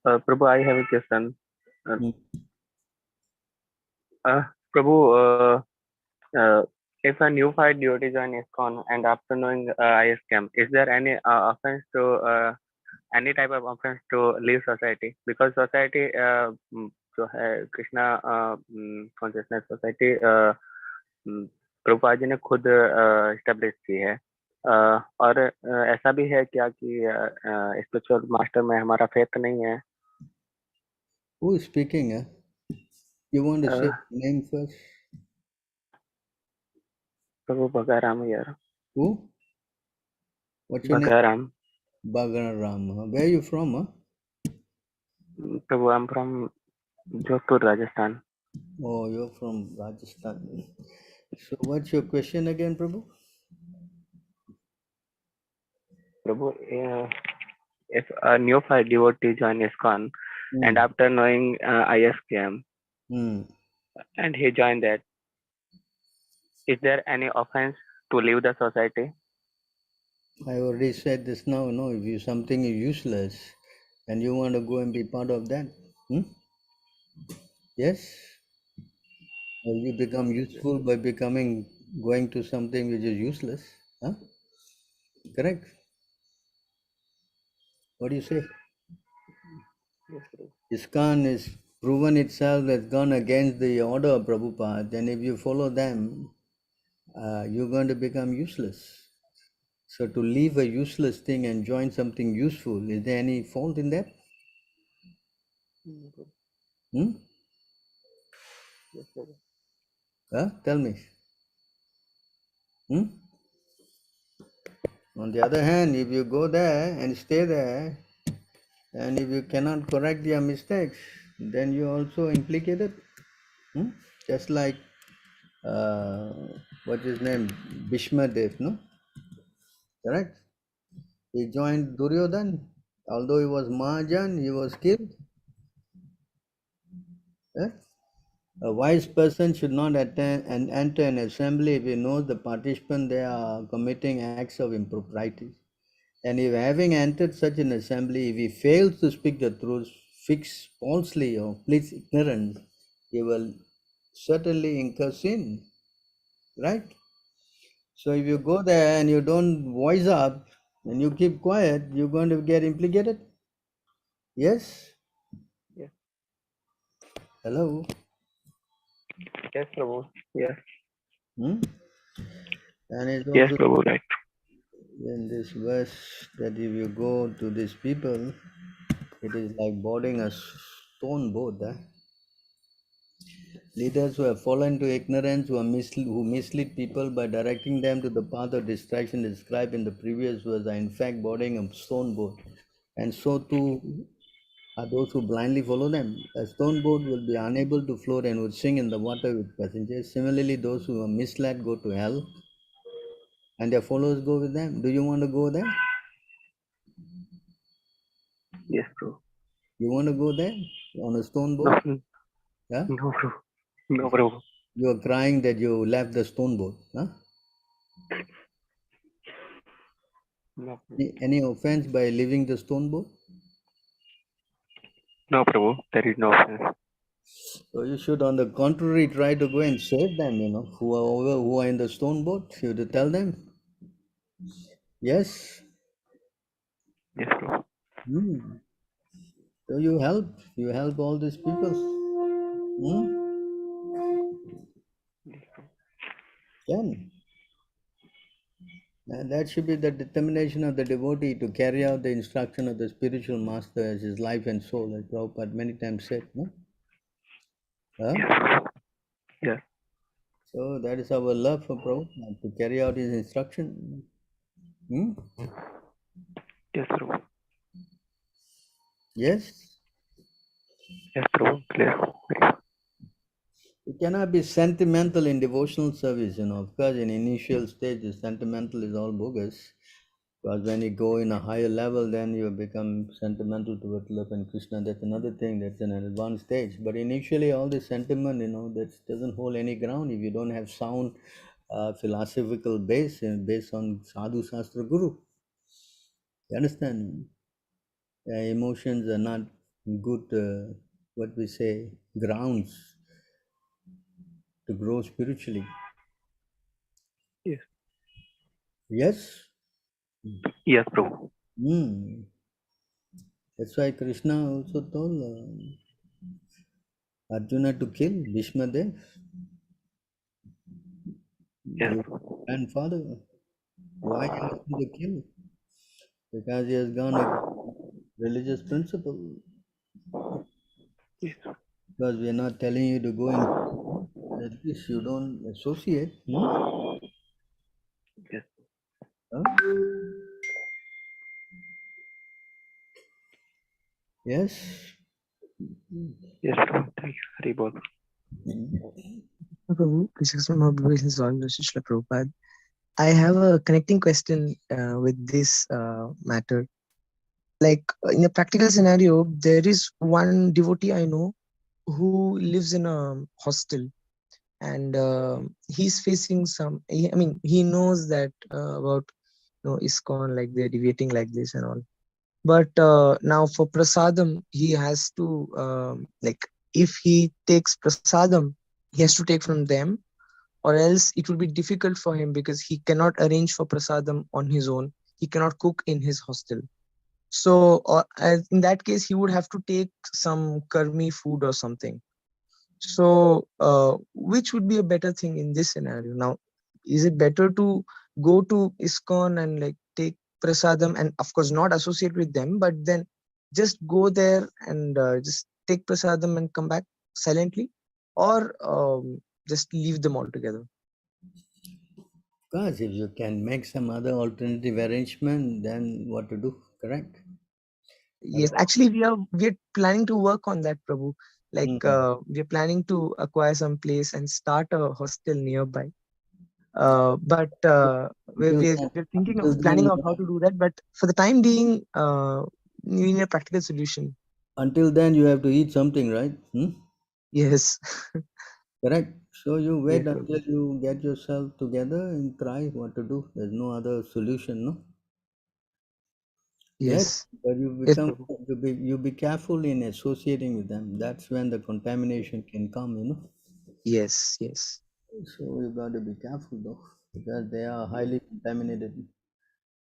Prabhu, I have a question. Mm. Prabhu, if a neophyte devotee join ISKCON and after knowing I scam, is there any offense to any type of offense to leave society? Because society जो है Krishna consciousness society Prabhupada ji ने खुद establish की है, और ऐसा भी है क्या कि स्पिरिचुअल मास्टर में हमारा फेथ नहीं है? Who is speaking? You want to say name first? प्रभु बगाराम यार। Who? What's your name? Bagaram. Bagaram. Where are you from? Prabhu I am from Jodhpur Rajasthan. Oh, you're from Rajasthan. So what's your question again, Prabhu? Prabhu, if a neophyte devotee join ISKCON and after knowing ISKM and he joined that, is there any offense to leave the society? I already said this now. No, if you something is useless and you want to go and be part of that, yes, or you become useful by going to something which is useless. Correct? What do you say? ISKCON is proven itself has gone against the order of Prabhupada, and if you follow them, you're going to become useless. So to leave a useless thing and join something useful, is there any fault in that? Tell me. On the other hand, if you go there and stay there, and if you cannot correct your mistakes, then you also implicated. Just like what's his name, Bhishma Dev, no? Correct? He joined Duryodhan. Although he was Mahajan, he was killed. A wise person should not attend and enter an assembly if he knows the participants they are committing acts of impropriety. And if having entered such an assembly, if he fails to speak the truth, fix falsely or pleads ignorance, he will certainly incur sin. Right? So if you go there and you don't voice up and you keep quiet, you're going to get implicated? Yes? Yes. Hello? Yes, Prabhu. Yes. And it's Yes, also Prabhu, right. in this verse that if you go to these people, it is like boarding a stone boat. Leaders who have fallen into ignorance, who mislead people by directing them to the path of distraction described in the previous verse, are in fact boarding a stone boat. And so too are those who blindly follow them. A stone boat will be unable to float and would sink in the water with passengers. Similarly, those who are misled go to hell and their followers go with them. Do you want to go there? Yes, Prabhu. You want to go there on a stone boat? No, Yeah? no, Prabhu. No, Prabhu. You are crying that you left the stone boat. Huh? No. Any offense by leaving the stone boat? No, Prabhu. There is no offense. So you should, on the contrary, try to go and save them, who are in the stone boat. You have to tell them. Yes? Yes, Prabhu. So you help all these people. Then. And that should be the determination of the devotee to carry out the instruction of the spiritual master as his life and soul, as Prabhupada many times said. No? Yes. So that is our love for Prabhupada, to carry out his instruction. Yes, Prabhu. Yes? Yes, Prabhu. Clear. You cannot be sentimental in devotional service, Of course, in initial stages, sentimental is all bogus. Because when you go in a higher level, then you become sentimental towards love and Krishna. That's another thing, that's an advanced stage. But initially, all this sentiment, that doesn't hold any ground if you don't have sound philosophical base based on Sadhu Shastra Guru. You understand? Emotions are not good, grounds to grow spiritually. Yes. Yes? Yes, Prabhu. That's why Krishna also told, Arjuna to kill Bhishma Dev, Yes. your grandfather. Why he asked him to kill? Because he has gone against religious principle. Yes. Because we are not telling you to go in, at least you don't associate. Yes. Huh? Yes. Yes, Prabhu. Thank you. Hari Bol. Prabhu, Prabhupada. I have a connecting question with this matter. Like in a practical scenario, there is one devotee I know who lives in a hostel, and he's facing some. He knows that about ISKCON, like they're deviating like this and all. But now for prasadam, he has to like if he takes prasadam, he has to take from them, or else it will be difficult for him because he cannot arrange for prasadam on his own. He cannot cook in his hostel. So in that case, he would have to take some karmi food or something. So which would be a better thing in this scenario? Now, is it better to go to ISKCON and like take prasadam and of course not associate with them, but then just go there and just take prasadam and come back silently, or just leave them altogether? Because if you can make some other alternative arrangement, then what to do? Correct? Yes, actually, we are planning to work on that, Prabhu. Like we are planning to acquire some place and start a hostel nearby. But Until we're thinking of then, planning of how to do that. But for the time being, we need a practical solution. until then, you have to eat something, right? Yes. Correct. So you wait Yes, until you get yourself together and try what to do. There's no other solution, no? Yes, yes, but you yes, become Prabhu. you be careful in associating with them. That's when the contamination can come, Yes, yes. So you got to be careful though, because they are highly contaminated.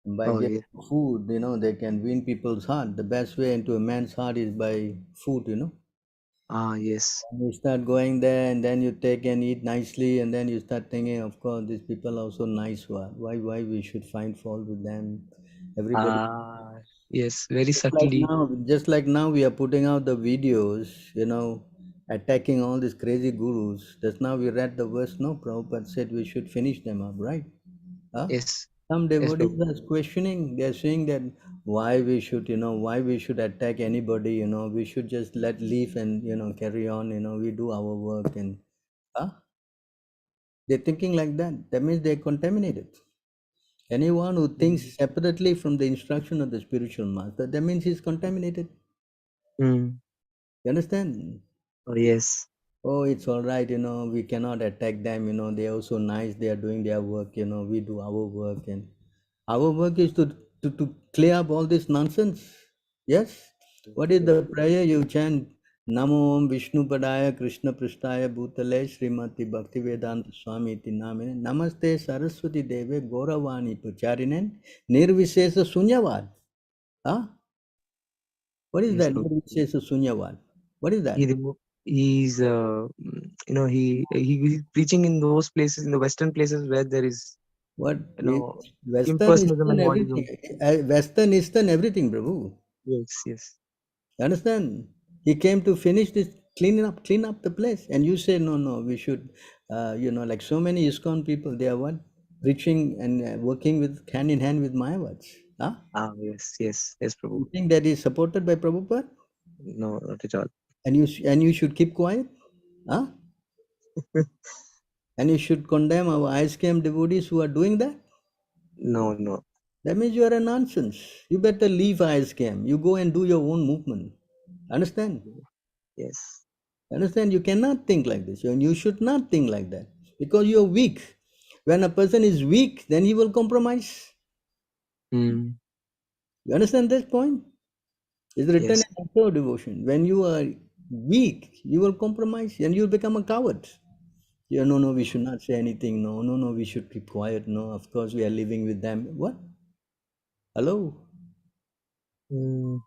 And by Oh, getting yes. food, they can win people's heart. The best way into a man's heart is by food, Ah, yes. And you start going there and then you take and eat nicely, and then you start thinking, of course, these people are so nice. Why we should find fault with them? Everybody. Ah, yes. Very Just like subtly. now, just like now, we are putting out the videos, attacking all these crazy gurus. Just now we read the verse, no? Prabhupada said we should finish them up, right? Huh? Yes. Some Yes, devotees Prabhu. are questioning. They're saying that why we should attack anybody. We should just let leave and carry on. We do our work and huh? They're thinking like that. That means they're contaminated. Anyone who thinks separately from the instruction of the spiritual master, that means he's contaminated. Mm. You understand? Oh, yes. Oh, it's all right, we cannot attack them, they are so nice, they are doing their work, we do our work, and our work is to clear up all this nonsense. Yes? What is Yes. the prayer you chant? Namo Om Vishnu Padaya Krishna Prasthaya Bhutale Srimati Bhaktivedanta Swami iti namine Namaste Saraswati Deve Gauravani Pacharinen Nirvishesa Sunyavad. Huh? What is Yes, that? Prabhu. Nirvishesa Sunyavad. What is that? He's he's preaching in those places, in the Western places where there is What you is know Western, impersonalism Eastern, and everything? modism. Western, Eastern, everything, Prabhu. Yes, yes, You understand? He came to finish this, clean up the place. And you say, no, we should, like so many ISKCON people, they are what? Preaching and working with hand in hand with Mayavads. Huh? yes, yes, yes, Prabhu. You think that is supported by Prabhupada? No, not at all. And you should keep quiet? Huh? And you should condemn our ISKM devotees who are doing that? No, no. That means you are a nonsense. You better leave ISKM. You go and do your own movement. Understand? Yes. Understand? You cannot think like this. And you should not think like that. Because you are weak. When a person is weak, then he will compromise. Mm. You understand this point? It's written Yes. in Acto Devotion. When you are weak, you will compromise and you will become a coward. Yeah, no, we should not say anything. No, we should keep quiet. No, of course, we are living with them. What? Hello? Mm.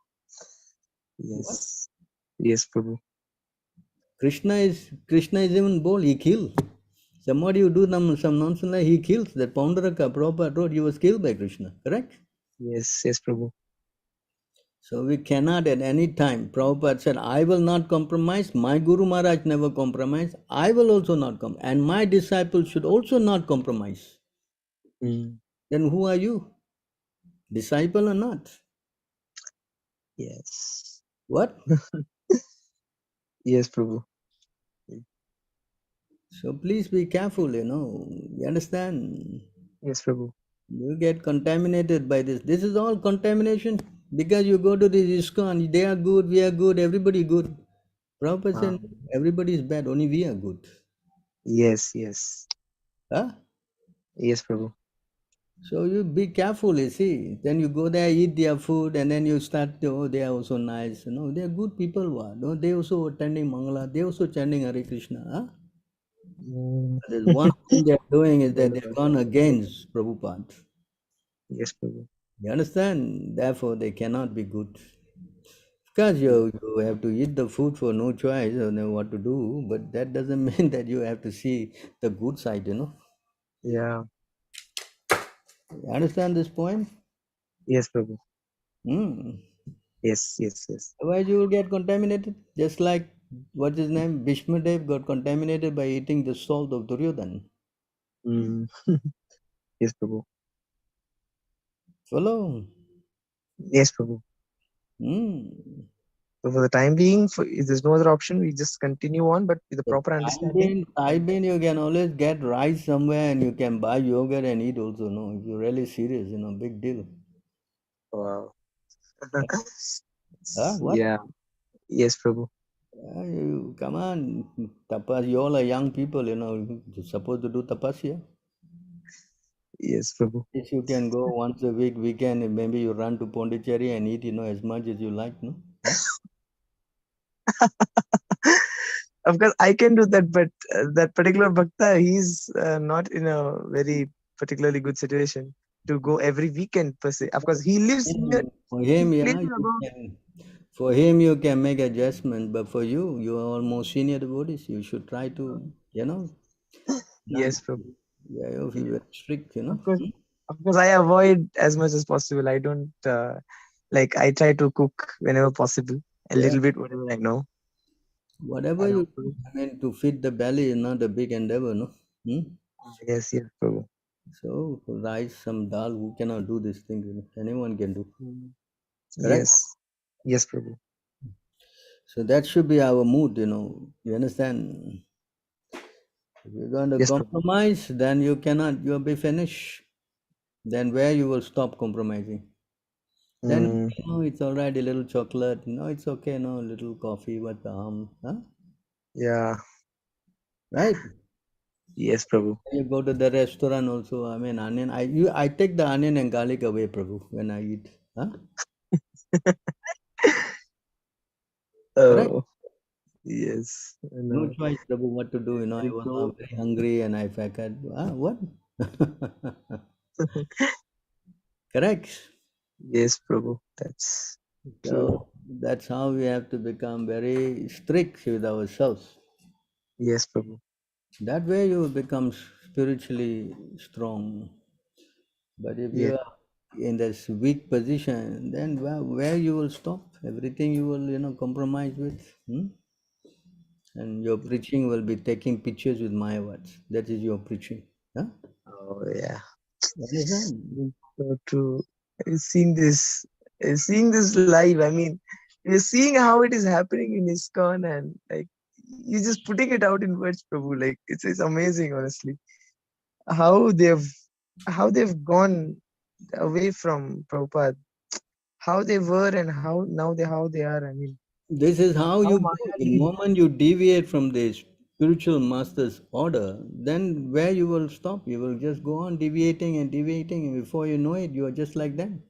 What? Yes. Yes, Prabhu. Krishna is even bold, he kills. Somebody who do some nonsense like he kills. That Paundaraka, Prabhupada wrote, he was killed by Krishna, correct? Yes, yes, Prabhu. So we cannot at any time. Prabhupada said, I will not compromise. My Guru Maharaj never compromised. I will also not compromise. And my disciples should also not compromise. Mm. Then who are you? Disciple or not? Yes. What? Yes, Prabhu. So please be careful, You understand? Yes, Prabhu. You get contaminated by this. This is all contamination. Because you go to this ISKCON, they are good, we are good, everybody good. Prabhupada said, everybody is bad, only we are good. Yes, yes. Huh? Yes, Prabhu. So you be careful, you see. Then you go there, eat their food, and then you start, they are also nice. They are good people. No, they also attending Mangala, they also chanting Hare Krishna. Huh? Mm. There's one thing they are doing is that they've gone against Prabhupada. Yes, Prabhu. You understand? Therefore, they cannot be good. Because you have to eat the food for no choice, you know what to do, but that doesn't mean that you have to see the good side, Yeah. You understand this point? Yes, Prabhu. Hmm. Yes, yes, yes. Otherwise, you will get contaminated. Just like, what's his name? Bhishmadev got contaminated by eating the salt of Duryodhana. Mm. Yes, Prabhu. Follow? Yes, Prabhu. Hmm. So for the time being, if there's no other option, we just continue on, but with the proper understanding. Time being, you can always get rice somewhere and you can buy yogurt and eat also. No, if you're really serious, big deal. Wow. Huh? What? Yeah. Yes, Prabhu. You, come on, tapas. You all are young people, you're supposed to do tapasya. Yes, Prabhu. If you can go once a weekend, maybe you run to Pondicherry and eat, as much as you like, no? Huh? Of course, I can do that, but that particular bhakta, he's not in a very particularly good situation to go every weekend per se. Of course, he lives near. For him, His yeah, place is about. for him you can make adjustment, but for you are almost senior devotees. You should try to, not, Yes, Prabhu. yeah, you feel very strict, Of course, I avoid as much as possible. I don't I try to cook whenever possible, a little bit, whatever I know. Whatever you do, to feed the belly is not a big endeavor, no? Yes, yes, Prabhu. So, rice, some dal, who cannot do this thing? Anyone can do. Correct? Yes. Yes, Prabhu. So that should be our mood, You understand? If you're going to compromise, then you'll be finished. Then where you will stop compromising? Then, it's all right, a little chocolate. No, it's okay, no, a little coffee, what the harm? Huh? Yeah. Right? Yes, Prabhu. You go to the restaurant also, onion. I take the onion and garlic away, Prabhu, when I eat. Huh? Correct? Oh, yes. No choice, Prabhu, what to do. I was very hungry and I felt, what? Correct? Yes, Prabhu. That's true. So that's how we have to become very strict with ourselves. Yes, Prabhu. That way you will become spiritually strong. But if you are in this weak position, then where you will stop? Everything you will, compromise with. And your preaching will be taking pictures with my words. That is your preaching. Huh? Oh, yeah. Understand? So true. Seeing this live. I mean, you're seeing how it is happening in ISKCON, and you're just putting it out in words, Prabhu. It's amazing, honestly, how they've gone away from Prabhupada, how they were and how they are. I mean, This is how how you go. Maya The moment you deviate from the spiritual master's order, then where you will stop? You will just go on deviating, and before you know it, you are just like them.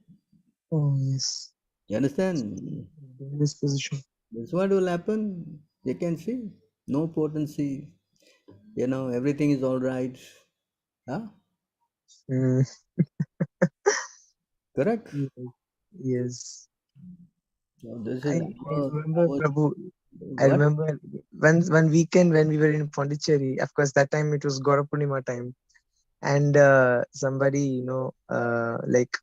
Oh, yes. You understand? In this position. That's what will happen. You can see. No potency. Everything is all right. Huh? Correct. Correct? Yes. So this I is remember Prabhu. I remember one weekend when we were in Pondicherry. Of course, that time it was Gaura Purnima time, and somebody, like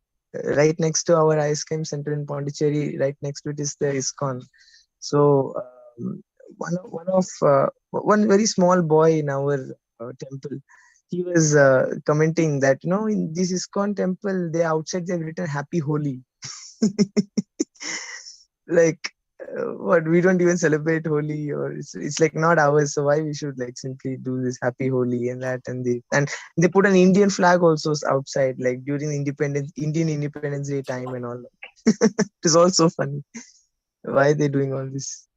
right next to our ice cream center in Pondicherry, right next to it is the ISKCON. So one very small boy in our temple, he was commenting that in this ISKCON temple, they outside they've written Happy Holi. Like what, we don't even celebrate Holi, or it's like not ours, so why we should like simply do this Happy Holi and that, and they put an Indian flag also outside, like during Indian Independence Day time and all. It is also funny. Why are they doing all this?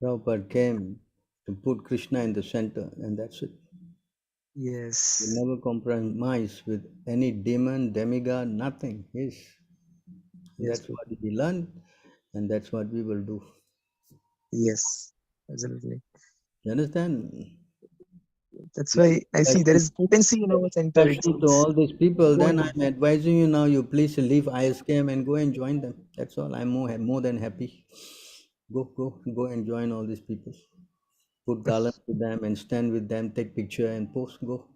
Prabhupada came to put Krishna in the center, and that's it. Yes. We never compromise with any demon, demigod, nothing. Yes. Yes, That's what we learned, and that's what we will do. yes, absolutely. You understand? That's why I see there is potency in our center. Special to all these people, then I'm advising you now, you please leave ISKM and go and join them. That's all. I'm more than happy. Go and join all these people. Put garlands with them and stand with them, take picture and post. Go.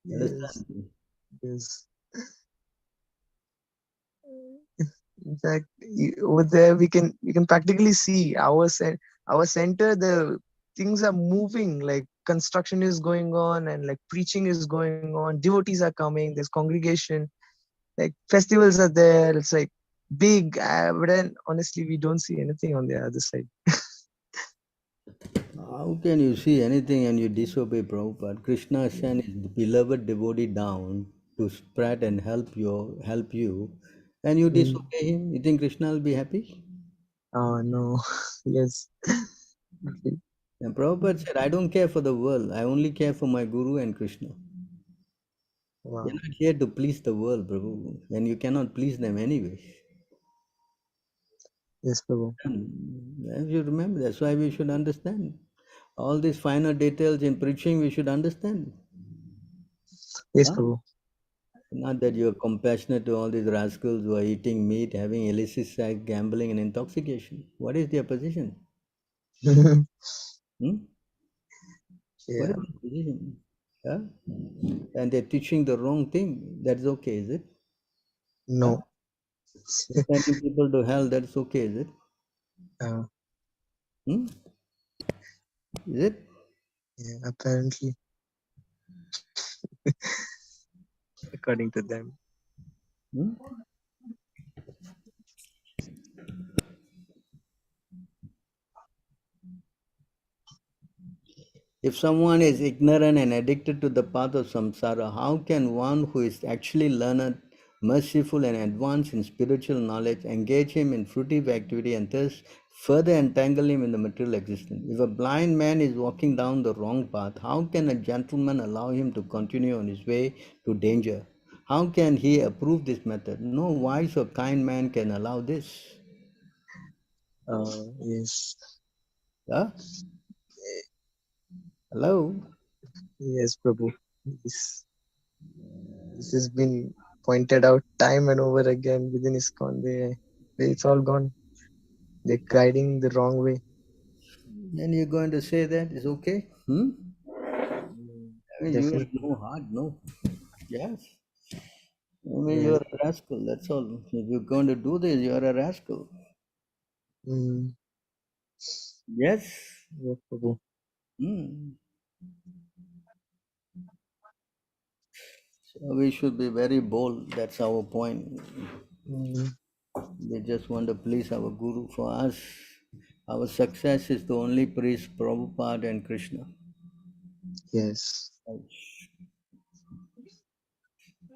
Yes. Understand? Yes. In fact, over there we can practically see our center. The things are moving, like construction is going on, and like preaching is going on. Devotees are coming. There's congregation. Like festivals are there. It's like big. But then honestly, we don't see anything on the other side. How can you see anything and you disobey Prabhupada? Krishna sent his beloved devotee down to spread and help you, and you disobey him. You think Krishna will be happy? Oh no. Yes. And Prabhupada said, I don't care for the world. I only care for my Guru and Krishna. Wow. You're not here to please the world, Prabhu, and you cannot please them anyway. Yes, Prabhu. As you remember, that's why we should understand. All these finer details in preaching, we should understand. Yes, Prabhu. Not that you're compassionate to all these rascals who are eating meat, having illicit sex, gambling, and intoxication. What is their position? What Yeah. is their position? Yeah? And they're teaching the wrong thing. That's okay, is it? No. Sending people to hell, that's okay, is it? Is it? Yeah, apparently. According to them. If someone is ignorant and addicted to the path of samsara, how can one who is actually learned, merciful, and advanced in spiritual knowledge engage him in fruitive activity and thus further entangle him in the material existence? If a blind man is walking down the wrong path, how can a gentleman allow him to continue on his way to danger? How can he approve this method? No wise or kind man can allow this. Yes. Huh? Hello? Yes, Prabhu. This has been pointed out time and over again within ISKCON. It's all gone. They're guiding the wrong way. Then you're going to say that is okay? I mean, you have no heart, no? Yes. I mean, you're a rascal, that's all. If you're going to do this, you're a rascal. Yes. Yes, Prabhu. So we should be very bold. That's our point. We just want to please our Guru. For us, our success is to only praise Prabhupada and Krishna. Yes.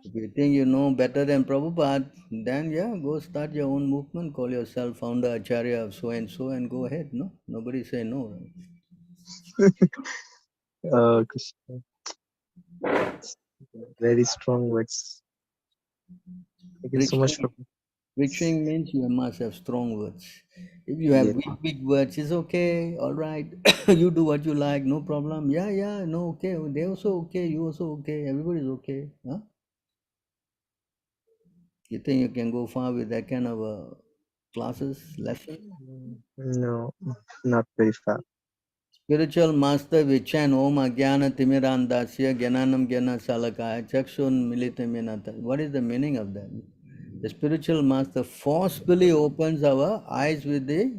If you think you know better than Prabhupada, then yeah, go start your own movement, call yourself founder Acharya of so and go ahead. No, nobody say no. Krishna. Very strong words. Thank you so much, Prabhu. Preaching means you must have strong words. If you have weak words, it's okay, all right. You do what you like, no problem. Yeah, no, okay. They also okay, you also okay, everybody's okay. Huh? You think you can go far with that kind of classes, lesson? No, not very far. Spiritual master Vichan Om Agyana Timirandasya Gyananam Gyana Salakaya Chakshun Militaminata. What is the meaning of that? The spiritual master forcefully opens our eyes with the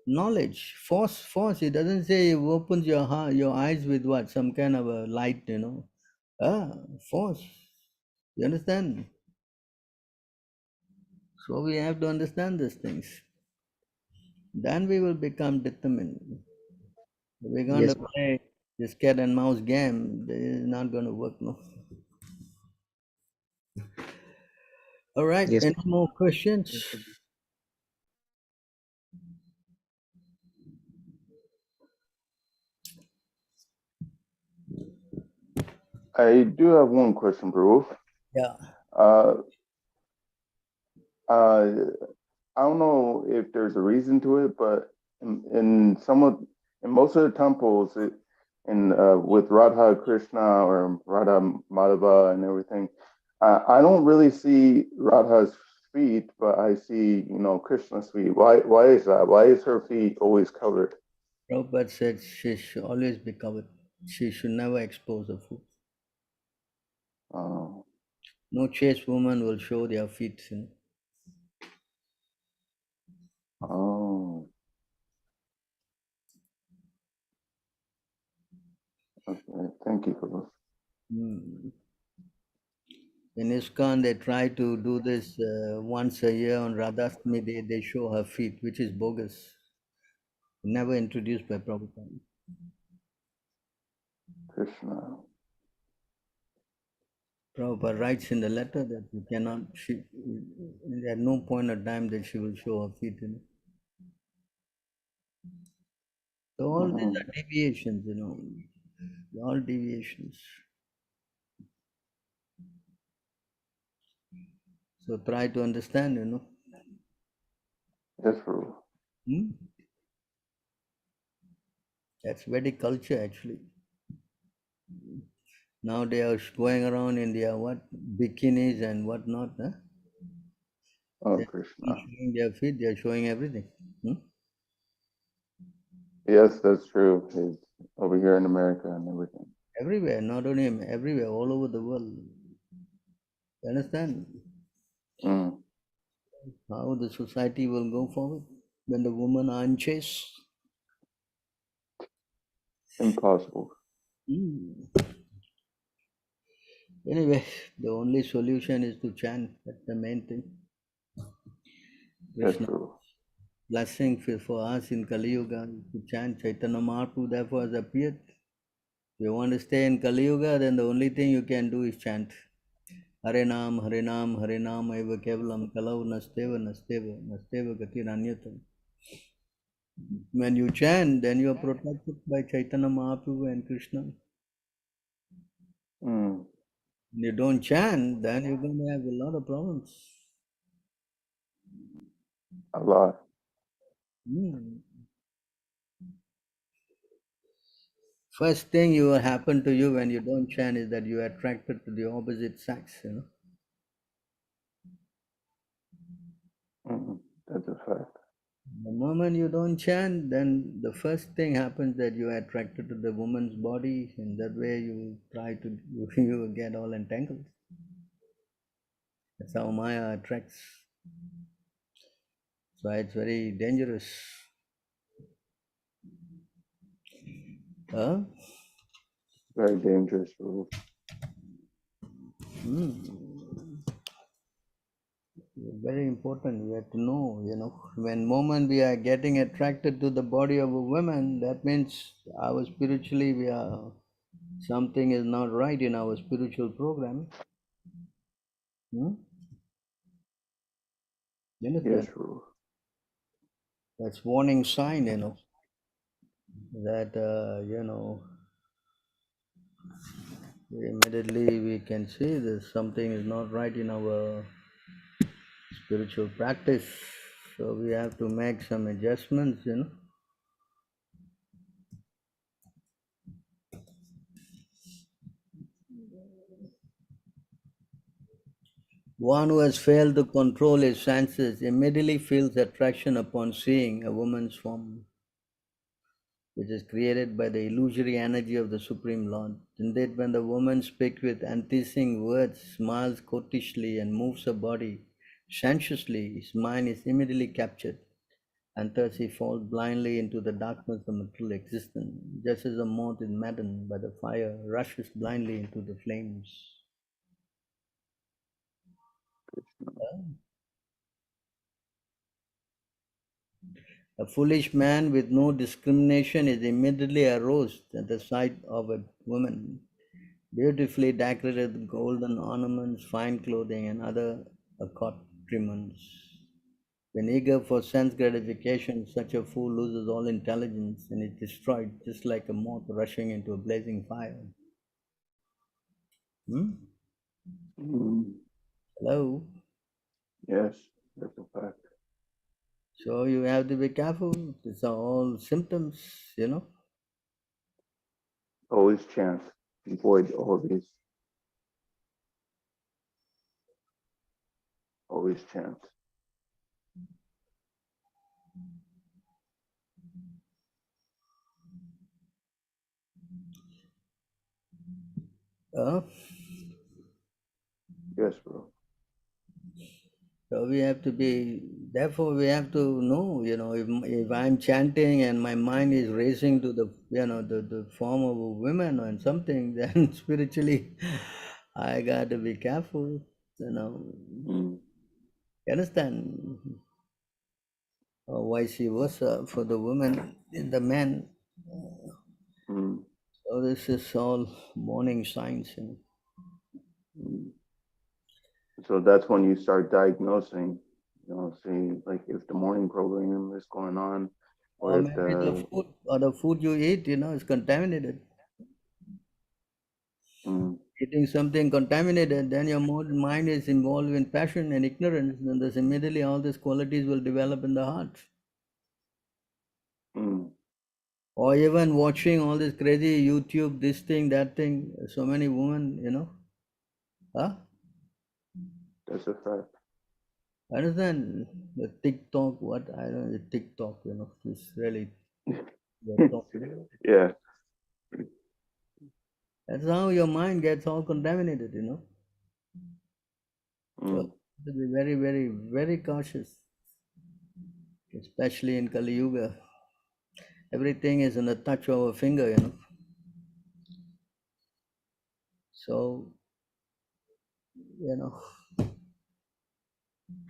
knowledge. Force. It doesn't say he opens your heart, your eyes with what? Some kind of a light, force. You understand? So we have to understand these things. Then we will become determined. If we're going Yes. to play this cat and mouse game, it is not going to work, no. All right, Yes. any more questions? I do have one question, Prabhu. Yeah. Uh, I don't know if there's a reason to it, but in most of the temples, with Radha Krishna or Radha Madhava and everything, I don't really see Radha's feet, but I see Krishna's feet. Why is that? Why is her feet always covered? Prabhupada said she should always be covered. She should never expose her foot. Oh. No chaste woman will show their feet. Oh. Okay. Thank you, Prabhu. In ISKCON, they try to do this once a year on Radhastami. They show her feet, which is bogus. Never introduced by Prabhupada. Krishna. Prabhupada writes in the letter that you cannot, at no point of time that she will show her feet. So all these are deviations, all deviations. So try to understand, Yes, Prabhu. That's Vedic culture, actually. Now they are going around in their bikinis and whatnot. Huh? Oh, They're Krishna. showing their feet, they're showing everything. Yes, that's true. He's over here in America and everything. Everywhere, not only everywhere, all over the world. You understand? How the society will go forward when the women are unchaste? Impossible. Anyway, the only solution is to chant. That's the main thing. That's Krishna true. blessing for us in Kali Yuga to chant. Chaitanya Mahaprabhu therefore has appeared. If you want to stay in Kali Yuga, then the only thing you can do is chant. Hare Nam, Hare Nam, Hare Nam, Eva Kevalam, Kalau Nasteva Gati Ranyatam. When you chant, then you are protected by Chaitanya Mahaprabhu and Krishna. When you don't chant, then you're going to have a lot of problems. A lot. First thing you will happen to you when you don't chant is that you are attracted to the opposite sex, That's a fact. The moment you don't chant, then the first thing happens that you are attracted to the woman's body, and that way you try to you will get all entangled. That's how Maya attracts. So it's very dangerous. Huh? Very dangerous, Prabhu. Very important. We have to know, when moment we are getting attracted to the body of a woman, that means spiritually something is not right in our spiritual program. You understand? Yes, Prabhu. That's warning sign, that, immediately we can see that something is not right in our spiritual practice. So we have to make some adjustments, One who has failed to control his senses immediately feels attraction upon seeing a woman's form, which is created by the illusory energy of the Supreme Lord. Indeed, when the woman speaks with enticing words, smiles coquettishly, and moves her body sensuously, his mind is immediately captured, and thus he falls blindly into the darkness of material existence, just as a moth is maddened by the fire rushes blindly into the flames. A foolish man with no discrimination is immediately aroused at the sight of a woman, beautifully decorated with golden ornaments, fine clothing, and other accoutrements. When eager for sense gratification, such a fool loses all intelligence and is destroyed just like a moth rushing into a blazing fire. Hello? Yes, that's a fact. So you have to be careful. These are all symptoms, Always chance. Avoid all these. Always chance. Yes, bro. So we have to be, therefore we have to know, if I'm chanting and my mind is racing to the, the form of a woman or something, then spiritually I got to be careful, You understand? Or vice versa for the woman and the man. So this is all warning signs. So that's when you start diagnosing, see like if the morning program is going on, or if maybe the food you eat, is contaminated. Eating something contaminated, then your mind is involved in passion and ignorance, and thus immediately all these qualities will develop in the heart. Or even watching all this crazy YouTube, this thing, that thing, so many women, That's a fact. I understand the TikTok, I don't know, the TikTok, it's really, yeah. That's how your mind gets all contaminated, So to be very, very, very cautious, especially in Kali Yuga. Everything is in the touch of a finger, So,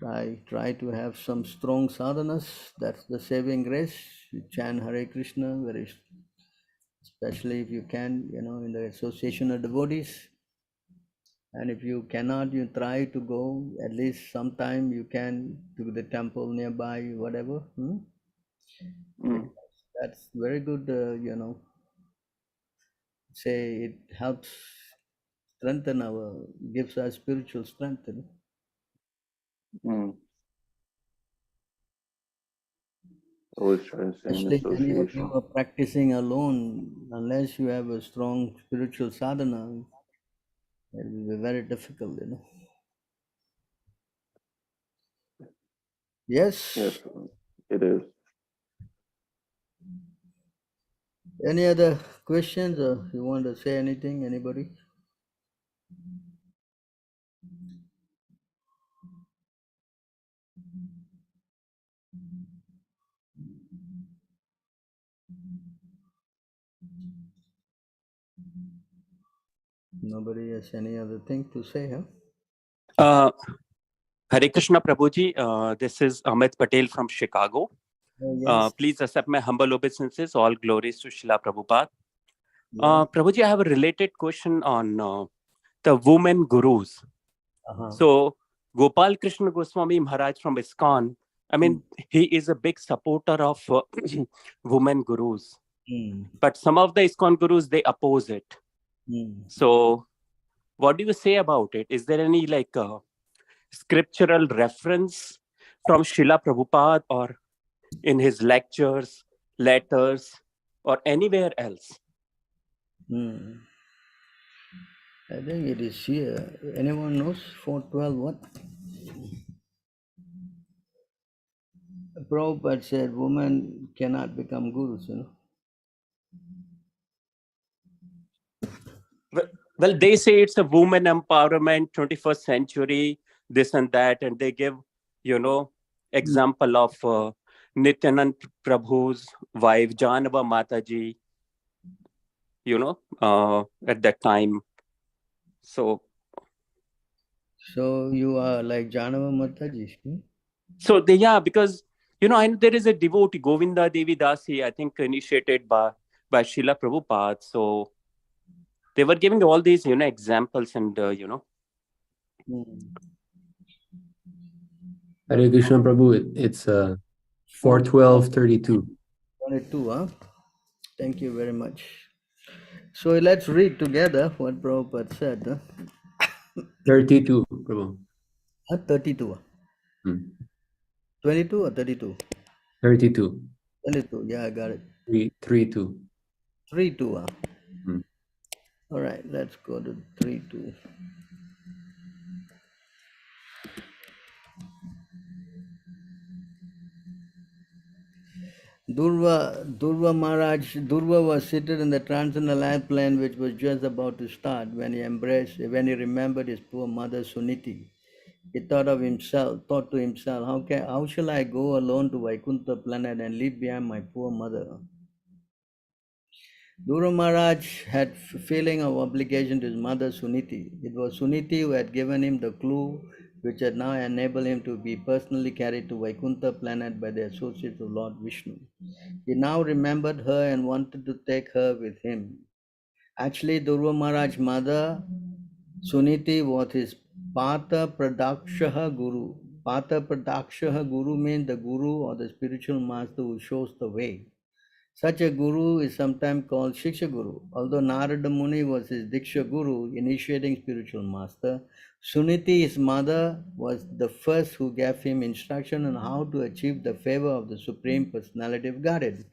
try to have some strong sadhanas. That's the saving grace. You chant Hare Krishna, especially if you can, in the association of devotees. And if you cannot, you try to go at least sometime you can to the temple nearby, whatever. That's very good, say it helps strengthen gives us spiritual strength. Always try to stay in Especially many of association. you are practicing alone, unless you have a strong spiritual sadhana, it will be very difficult, Yes? Yes, it is. Any other questions, or you want to say anything, anybody? Nobody has any other thing to say, huh? Hare Krishna Prabhuji, this is Amit Patel from Chicago. Oh, yes. Please accept my humble obeisances. All glories to Srila Prabhupada. Yeah. Prabhuji, I have a related question on the women gurus. So, Gopal Krishna Goswami Maharaj from ISKCON, he is a big supporter of women gurus. But some of the ISKCON gurus, they oppose it. So, what do you say about it? Is there any scriptural reference from Srila Prabhupada or in his lectures, letters, or anywhere else? I think it is here. Anyone knows 412 what? Prabhupada said women cannot become gurus, you know. Well, they say it's a woman empowerment, 21st century, this and that, and they give, example of Nityanand Prabhu's wife, Janava Mataji, at that time. So you are like Janava Mataji. So because I know there is a devotee, Govinda Devi Dasi, I think initiated by Srila Prabhupada. So they were giving all these examples and Hare Krishna Prabhu, it's 412:32. 22, huh? Thank you very much. So let's read together what Prabhupada said. Huh? 32, Prabhu. 32. 22 or 32? 32. 22, yeah, I got it. 3-2. 3-2. All right, let's go to 3-2. Durva was seated in the transcendental life plane which was just about to start when he remembered his poor mother Suniti. He thought to himself, how shall I go alone to Vaikuntha planet and leave behind my poor mother? Dhruva Maharaj had feeling of obligation to his mother Suniti. It was Suniti who had given him the clue which had now enabled him to be personally carried to Vaikuntha planet by the associates of Lord Vishnu. He now remembered her and wanted to take her with him. Actually, Dhruva Maharaj's mother Suniti was his Pata Pradakshaha Guru. Pata Pradakshaha Guru means the Guru or the spiritual master who shows the way. Such a guru is sometimes called Shiksha Guru. Although Narada Muni was his Diksha Guru, initiating spiritual master, Suniti, his mother, was the first who gave him instruction on how to achieve the favor of the Supreme Personality of Godhead.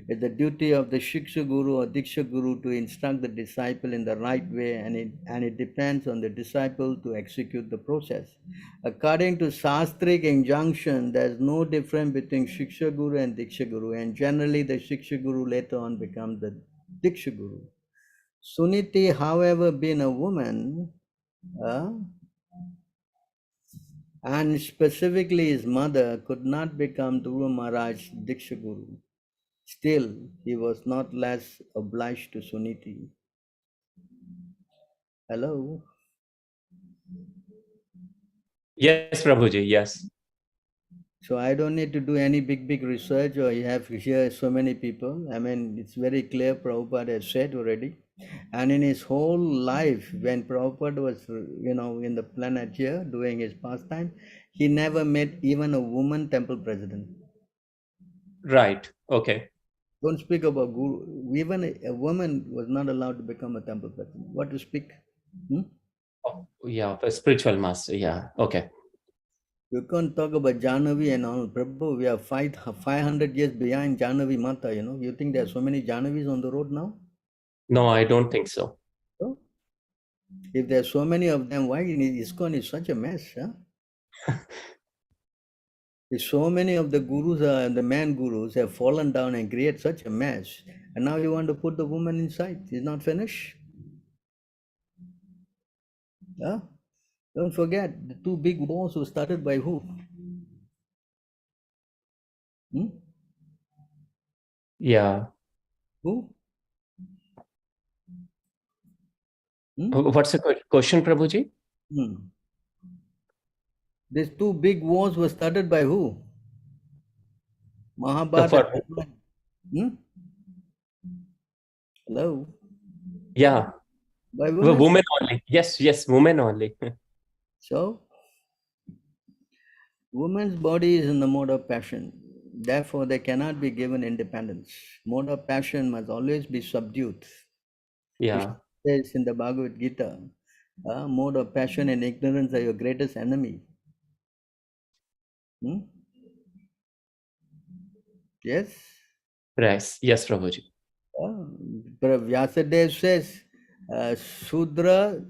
It's the duty of the Shiksha Guru or Diksha Guru to instruct the disciple in the right way, and it depends on the disciple to execute the process. According to Shastric injunction, there is no difference between Shiksha Guru and Diksha Guru, and generally the Shiksha Guru later on becomes the Diksha Guru. Suniti, however, being a woman, and specifically his mother, could not become Dhruva Maharaj Diksha Guru. Still, he was not less obliged to Suniti. Hello? Yes, Prabhuji, yes. So I don't need to do any big research, or you have here so many people. I mean, it's very clear, Prabhupada has said already. And in his whole life, when Prabhupada was, in the planet here doing his pastime, he never met even a woman temple president. Right, okay. Don't speak about guru. Even a woman was not allowed to become a temple president. What to speak? Oh, yeah, a spiritual master, yeah, okay. You can't talk about Jahnavi and all. Prabhu, we are 500 years behind Jahnavi Mata, You think there are so many Jahnavis on the road now? No, I don't think so. So, if there are so many of them, why ISKCON is such a mess? Huh? If so many of the gurus, the man gurus, have fallen down and created such a mess, and now you want to put the woman inside, it's not finished. Yeah? Don't forget, the two big wars were started by who? Yeah. Who? What's the question, Prabhuji? These two big wars were started by who? Mahabharata. Hello? Yeah. By women. Women only. Yes, women only. So, woman's body is in the mode of passion. Therefore, they cannot be given independence. Mode of passion must always be subdued. Yeah. It says in the Bhagavad Gita, mode of passion and ignorance are your greatest enemy. Yes? Right. Yes, Prabhuji. Vyasadeva says, Sudra,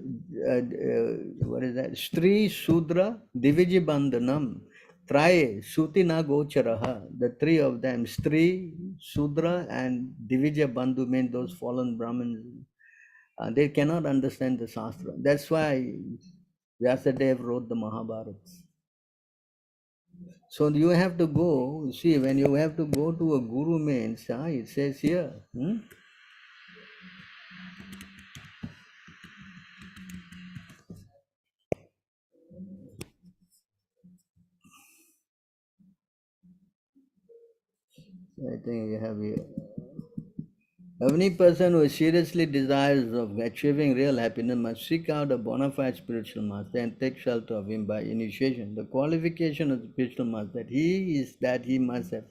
what is that? Stri, Sudra, Diviji Bandhanam, Traye, Sutina Gocharaha. The three of them, Stri, Sudra, and Divija Bandhu, mean those fallen Brahmins. They cannot understand the Shastra. That's why Vyasadeva wrote the Mahabharata. So you have to go, see, when you have to go to a guru means, it says here, I think you have here. Any person who seriously desires of achieving real happiness must seek out a bona fide spiritual master and take shelter of him by initiation. The qualification of the spiritual master that he must have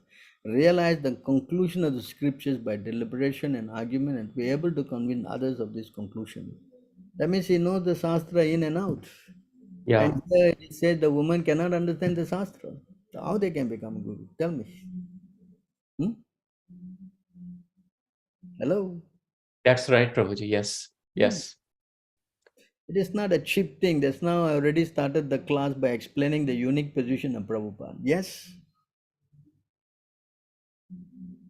realized the conclusion of the scriptures by deliberation and argument and be able to convince others of this conclusion. That means he knows the Shastra in and out. Yeah. And he said the woman cannot understand the Shastra. So how they can become a guru? Tell me. Hello? That's right, Prabhuji. Yes. Yes. It is not a cheap thing. That's now I already started the class by explaining the unique position of Prabhupada. Yes?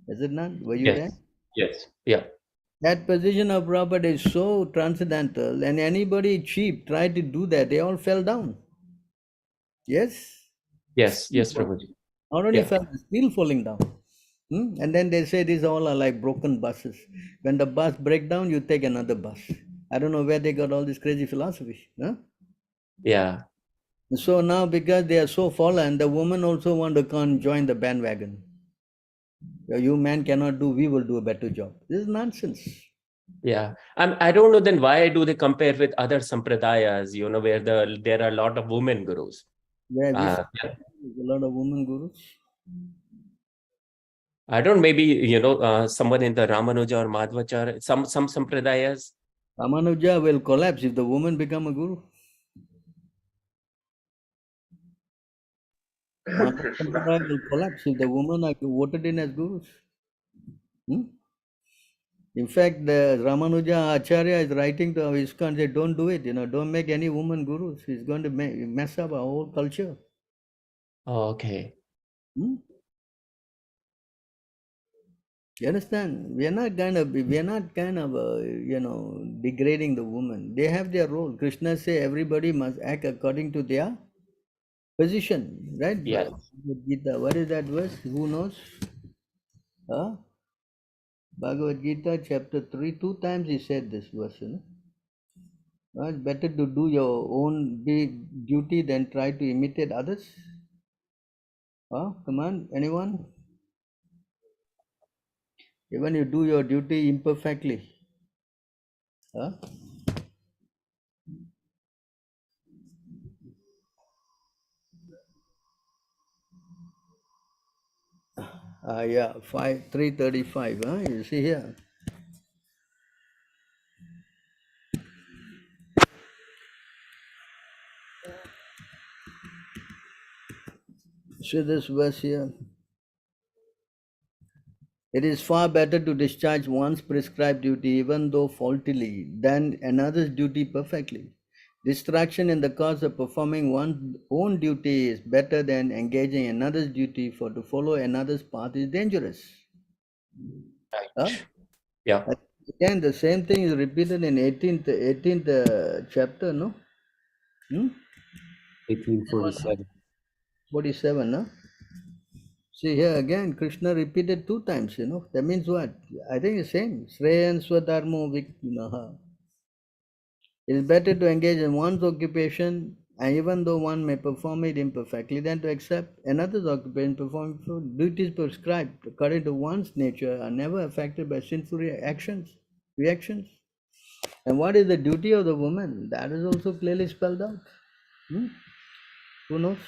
Is it not? Were you there? Yes. Yeah. That position of Prabhupada is so transcendental, and anybody cheap tried to do that, they all fell down. Yes? Yes. Yes, Prabhuji. Not only Yeah. fell, still falling down. And then they say these all are like broken buses. When the bus breaks down, you take another bus. I don't know where they got all this crazy philosophy. Yeah. So now because they are so fallen, the woman also want to come join the bandwagon. You man cannot do, we will do a better job. This is nonsense. Yeah. I don't know then why do they compare with other sampradayas, where there are a lot of women gurus. Yeah, Yeah. a lot of women gurus. I don't, maybe, someone in the Ramanuja or Madhvacharya, some sampradayas. Ramanuja will collapse if the woman become a guru. Madhva will collapse if the women are voted in as gurus. In fact, the Ramanuja Acharya is writing to ISKCON, say, don't do it, don't make any woman gurus. It's going to mess up our whole culture. Oh, okay. You understand? We are not kind of, degrading the woman. They have their role. Krishna say everybody must act according to their position, right? Yes. Gita. What is that verse? Who knows? Bhagavad Gita, chapter 3, 2 times he said this verse. It's better to do your own duty than try to imitate others. Come on, anyone? Even you do your duty imperfectly. Yeah, 335. You see here. See this verse here. It is far better to discharge one's prescribed duty, even though faultily, than another's duty perfectly. Distraction in the cause of performing one's own duty is better than engaging in another's duty, for to follow another's path is dangerous. Right. Yeah. Again, the same thing is repeated in 18th chapter, no? 1847. 47, no? See here again, Krishna repeated 2 times, That means what? I think it's same. Sreyan Swadharmo Viknaha. It is better to engage in one's occupation, and even though one may perform it imperfectly, than to accept another's occupation performing so duties prescribed according to one's nature are never affected by sinful reactions. And what is the duty of the woman? That is also clearly spelled out. Who knows?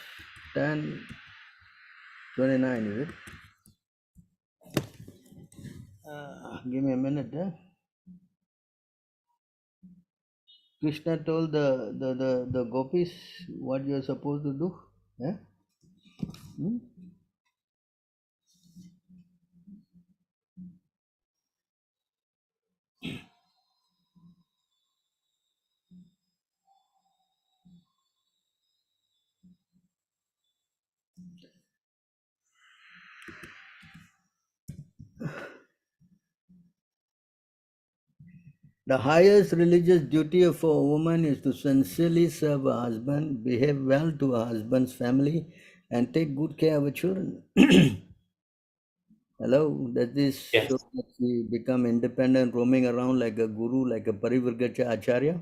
10:29, is it? Give me a minute. Krishna told the gopis what you are supposed to do. The highest religious duty for a woman is to sincerely serve her husband, behave well to her husband's family, and take good care of her children. Hello, does this show that she become independent, roaming around like a guru, like a Parivargacha Acharya?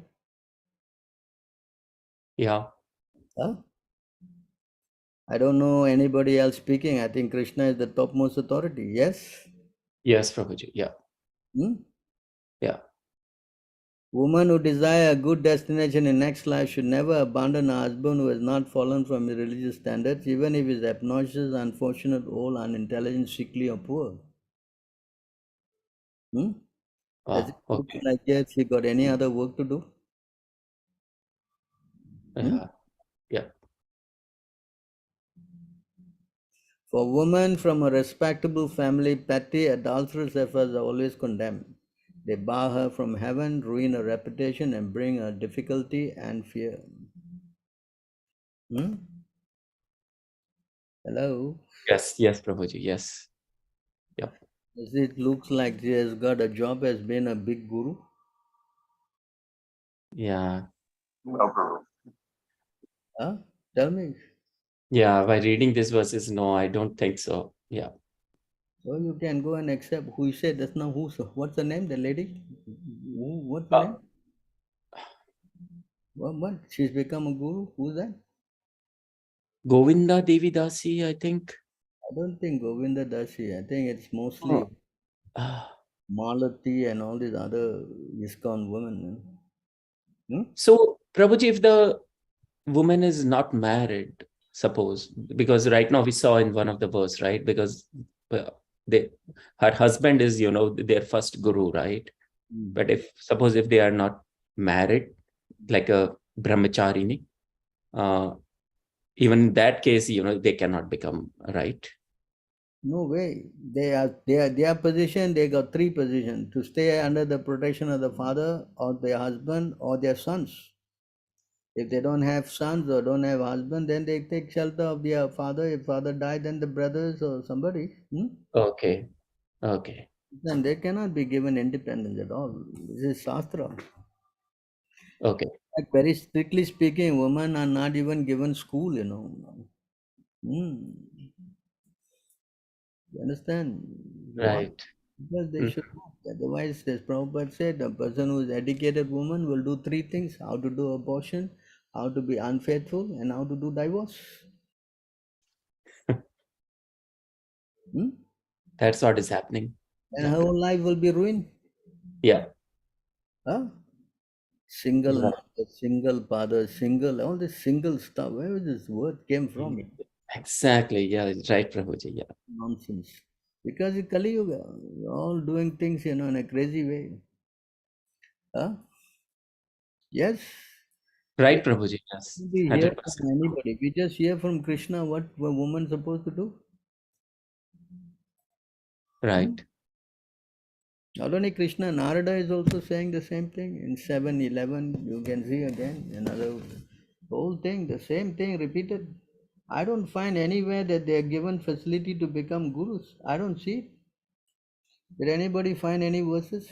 Yeah. Huh? I don't know anybody else speaking. I think Krishna is the topmost authority. Yes? Yes, Prabhuji. Yeah. Hmm? Yeah. Women who desire a good destination in next life should never abandon a husband who has not fallen from his religious standards, even if he is obnoxious, unfortunate, old, unintelligent, sickly, or poor. Hmm? Does it Wow. look Okay. like that she got any other work to do? Yeah. Yeah. For women from a respectable family, petty, adulterous efforts are always condemned. They bar her from heaven, ruin her reputation, and bring her difficulty and fear. Hmm? Hello? Yes. Yes, Prabhuji. Yes. Yeah. Does it looks like she has got a job as being a big guru? Yeah. No, Prabhu. Huh? Tell me. Yeah. By reading these verses, no, I don't think so. Yeah. So you can go and accept who said that's not who. What's the name? The lady? What's the name? What? She's become a guru? Who's that? Govinda Devi Dasi, I think. I don't think Govinda Dasi. I think it's mostly Malati and all these other ISKCON women. Hmm? So, Prabhuji, if the woman is not married, suppose, because right now we saw in one of the verse, right? Because her husband is, their first guru, right? But suppose if they are not married, like a brahmacharini, even in that case, they cannot become, right? No way. Their position, they got three positions: to stay under the protection of the father or their husband or their sons. If they don't have sons or don't have husband, then they take shelter of their father. If father died, then the brothers or somebody. Okay. Okay. Then they cannot be given independence at all. This is Shastra. Okay. Like very strictly speaking, women are not even given school, You understand? Why? Right. Because they should not. Otherwise, as Prabhupada said, a person who is educated woman will do three things: how to do abortion, how to be unfaithful, and how to do divorce. That's what is happening. And her whole life will be ruined. Yeah. Huh? Single Right. mother, single father, all this single stuff. Where this word came from? Exactly. Yeah. Right, Prabhuji. Yeah. Nonsense. Because in Kali Yuga, you're all doing things, in a crazy way. Huh? Yes. Right, Prabhuji. Yes. We hear 100%. from anybody. We just hear from Krishna what a woman supposed to do. Right. Not only Krishna, Narada is also saying the same thing. In 7:11, you can see again another whole thing, the same thing repeated. I don't find anywhere that they are given facility to become gurus. I don't see it. Did anybody find any verses?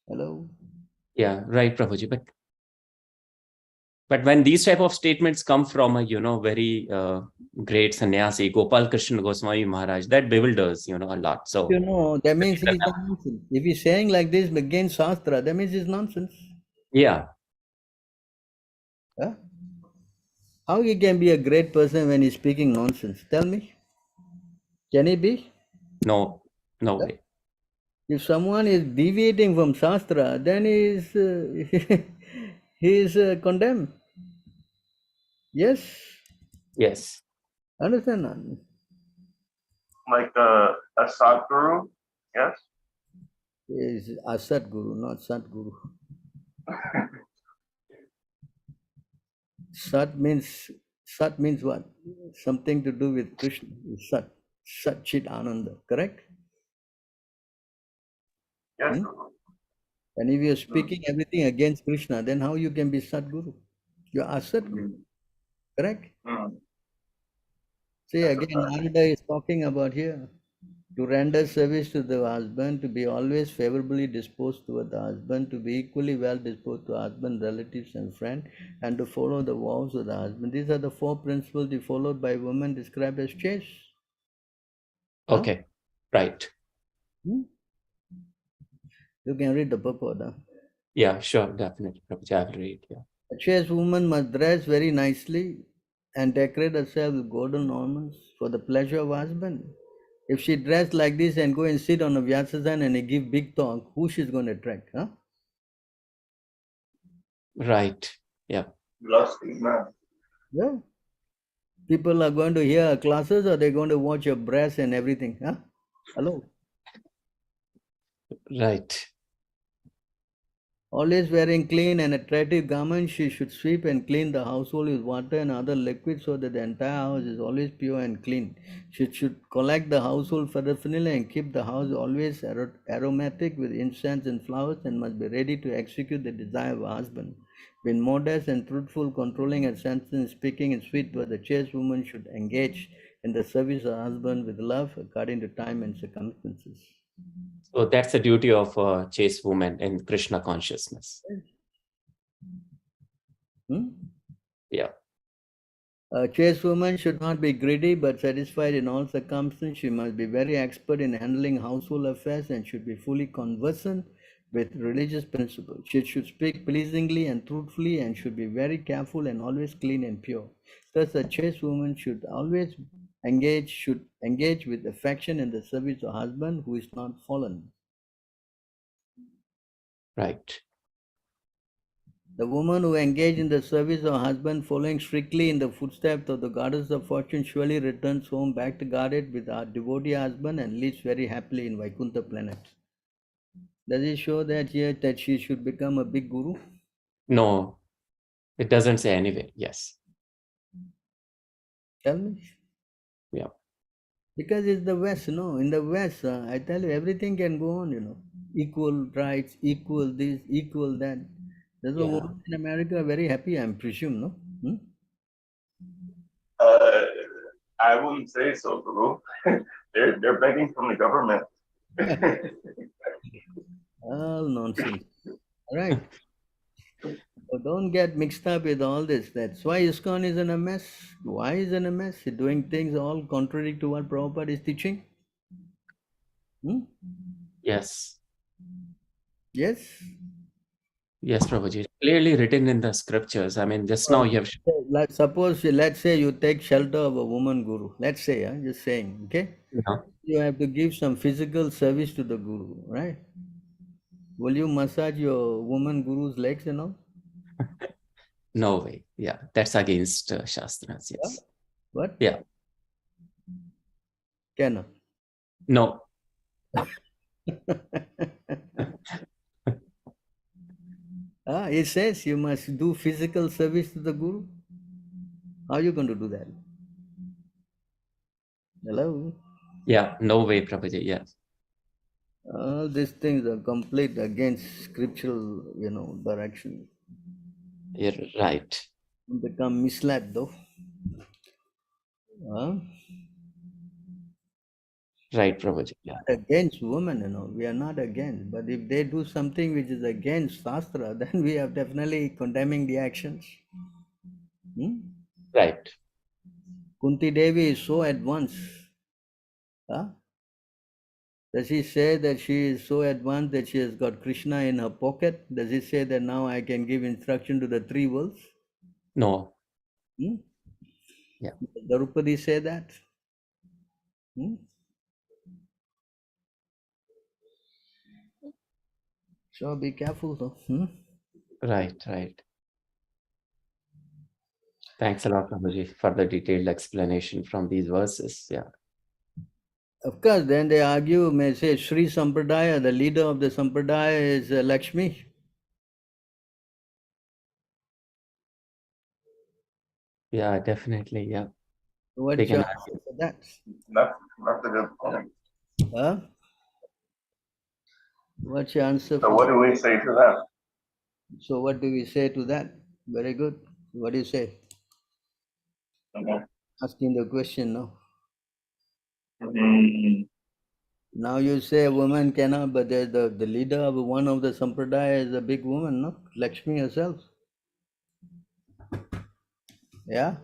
Hello? Yeah. Right, Prabhuji. But when these type of statements come from a very great sannyasi, Gopal Krishna Goswami Maharaj, that bewilders a lot. So that means he's nonsense. If he's saying like this against Shastra, that means it's nonsense. Yeah. Huh? How he can be a great person when he's speaking nonsense? Tell me. Can he be? No way. If someone is deviating from Shastra, then he is condemned. Yes? Yes. Understand? Like a Sadguru, yes? He is Asat Guru, not Satguru. Sat means what? Something to do with Krishna. Sat. Sat Chit Ananda, correct? Yes. And if you're speaking everything against Krishna, then how you can be Sadguru? You're Asat Guru. Correct? See, again, Narada is talking about here. To render service to the husband, to be always favorably disposed toward the husband, to be equally well disposed to husband, relatives and friends, and to follow the vows of the husband. These are the four principles to be followed by women described as chaste. Okay, right. You can read the purport. Yeah, sure, definitely. Prabhuji, I will read. Yeah. A chaste woman must dress very nicely and decorate herself with golden ornaments for the pleasure of husband. If she dressed like this and go and sit on a Vyasasan and give big talk, who she's going to attract? Huh? Right. Yeah. Yeah. People are going to hear classes or they're going to watch your breasts and everything. Huh? Hello? Right. Always wearing clean and attractive garments, she should sweep and clean the household with water and other liquids so that the entire house is always pure and clean. She should collect the household paraphernalia and keep the house always aromatic with incense and flowers, and must be ready to execute the desire of her husband. Being modest and truthful, controlling her senses, and speaking in sweet words, the chaste woman should engage in the service of her husband with love according to time and circumstances. So that's the duty of a chaste woman in Krishna consciousness. Yeah. A chaste woman should not be greedy but satisfied in all circumstances. She must be very expert in handling household affairs and should be fully conversant with religious principles. She should speak pleasingly and truthfully and should be very careful and always clean and pure. Thus, a chaste woman should always engage with affection in the service of husband who is not fallen. Right. The woman who engaged in the service of her husband, following strictly in the footsteps of the goddess of fortune, surely returns home back to guarded with our devotee husband and lives very happily in Vaikuntha planet. Does it show that here that she should become a big guru? No, it doesn't say anywhere. Yes. Tell me. Yeah. Because it's the West, no? In the West, I tell you, everything can go on, Equal rights, equal this, equal that. That's why women in America are very happy, I presume, no? I wouldn't say so, Guru. They're begging from the government. All nonsense. All right. So don't get mixed up with all this. That's why ISKCON is in a mess. Why is in a mess? It's doing things all contrary to what Prabhupada is teaching. Yes. Yes. Yes, Prabhuji. Clearly written in the scriptures. I mean, just now you have. Let's say you take shelter of a woman guru. Let's say, just saying, okay? Yeah. You have to give some physical service to the guru, right? Will you massage your woman guru's legs and all? No way. Yeah, that's against Shastras. Yes. What? Yeah. Cannot. No. It says you must do physical service to the guru. How are you going to do that? Hello? Yeah, no way, Prabhuji. Yes. All these things are complete against scriptural, direction. You're right. Become misled though. Right, Prabhuji. Yeah. Against women, we are not against. But if they do something which is against Shastra, then we are definitely condemning the actions. Right. Kunti Devi is so advanced. Does he say that she is so advanced that she has got Krishna in her pocket? Does he say that now I can give instruction to the three worlds? No. Yeah. Does Draupadi say that? So be careful though. Right. Thanks a lot, Prabhuji, for the detailed explanation from these verses. Yeah. Of course, then they argue, may say Sri Sampradaya, the leader of the Sampradaya is Lakshmi. Yeah, definitely. Yeah. What's your answer for that? That's a good point. Huh? What's your answer? So what do we say to that? So what do we say to that? Very good. What do you say? Asking the question, no? Now you say a woman cannot, but there's the leader of one of the sampradaya is a big woman, no? Lakshmi herself. Yeah?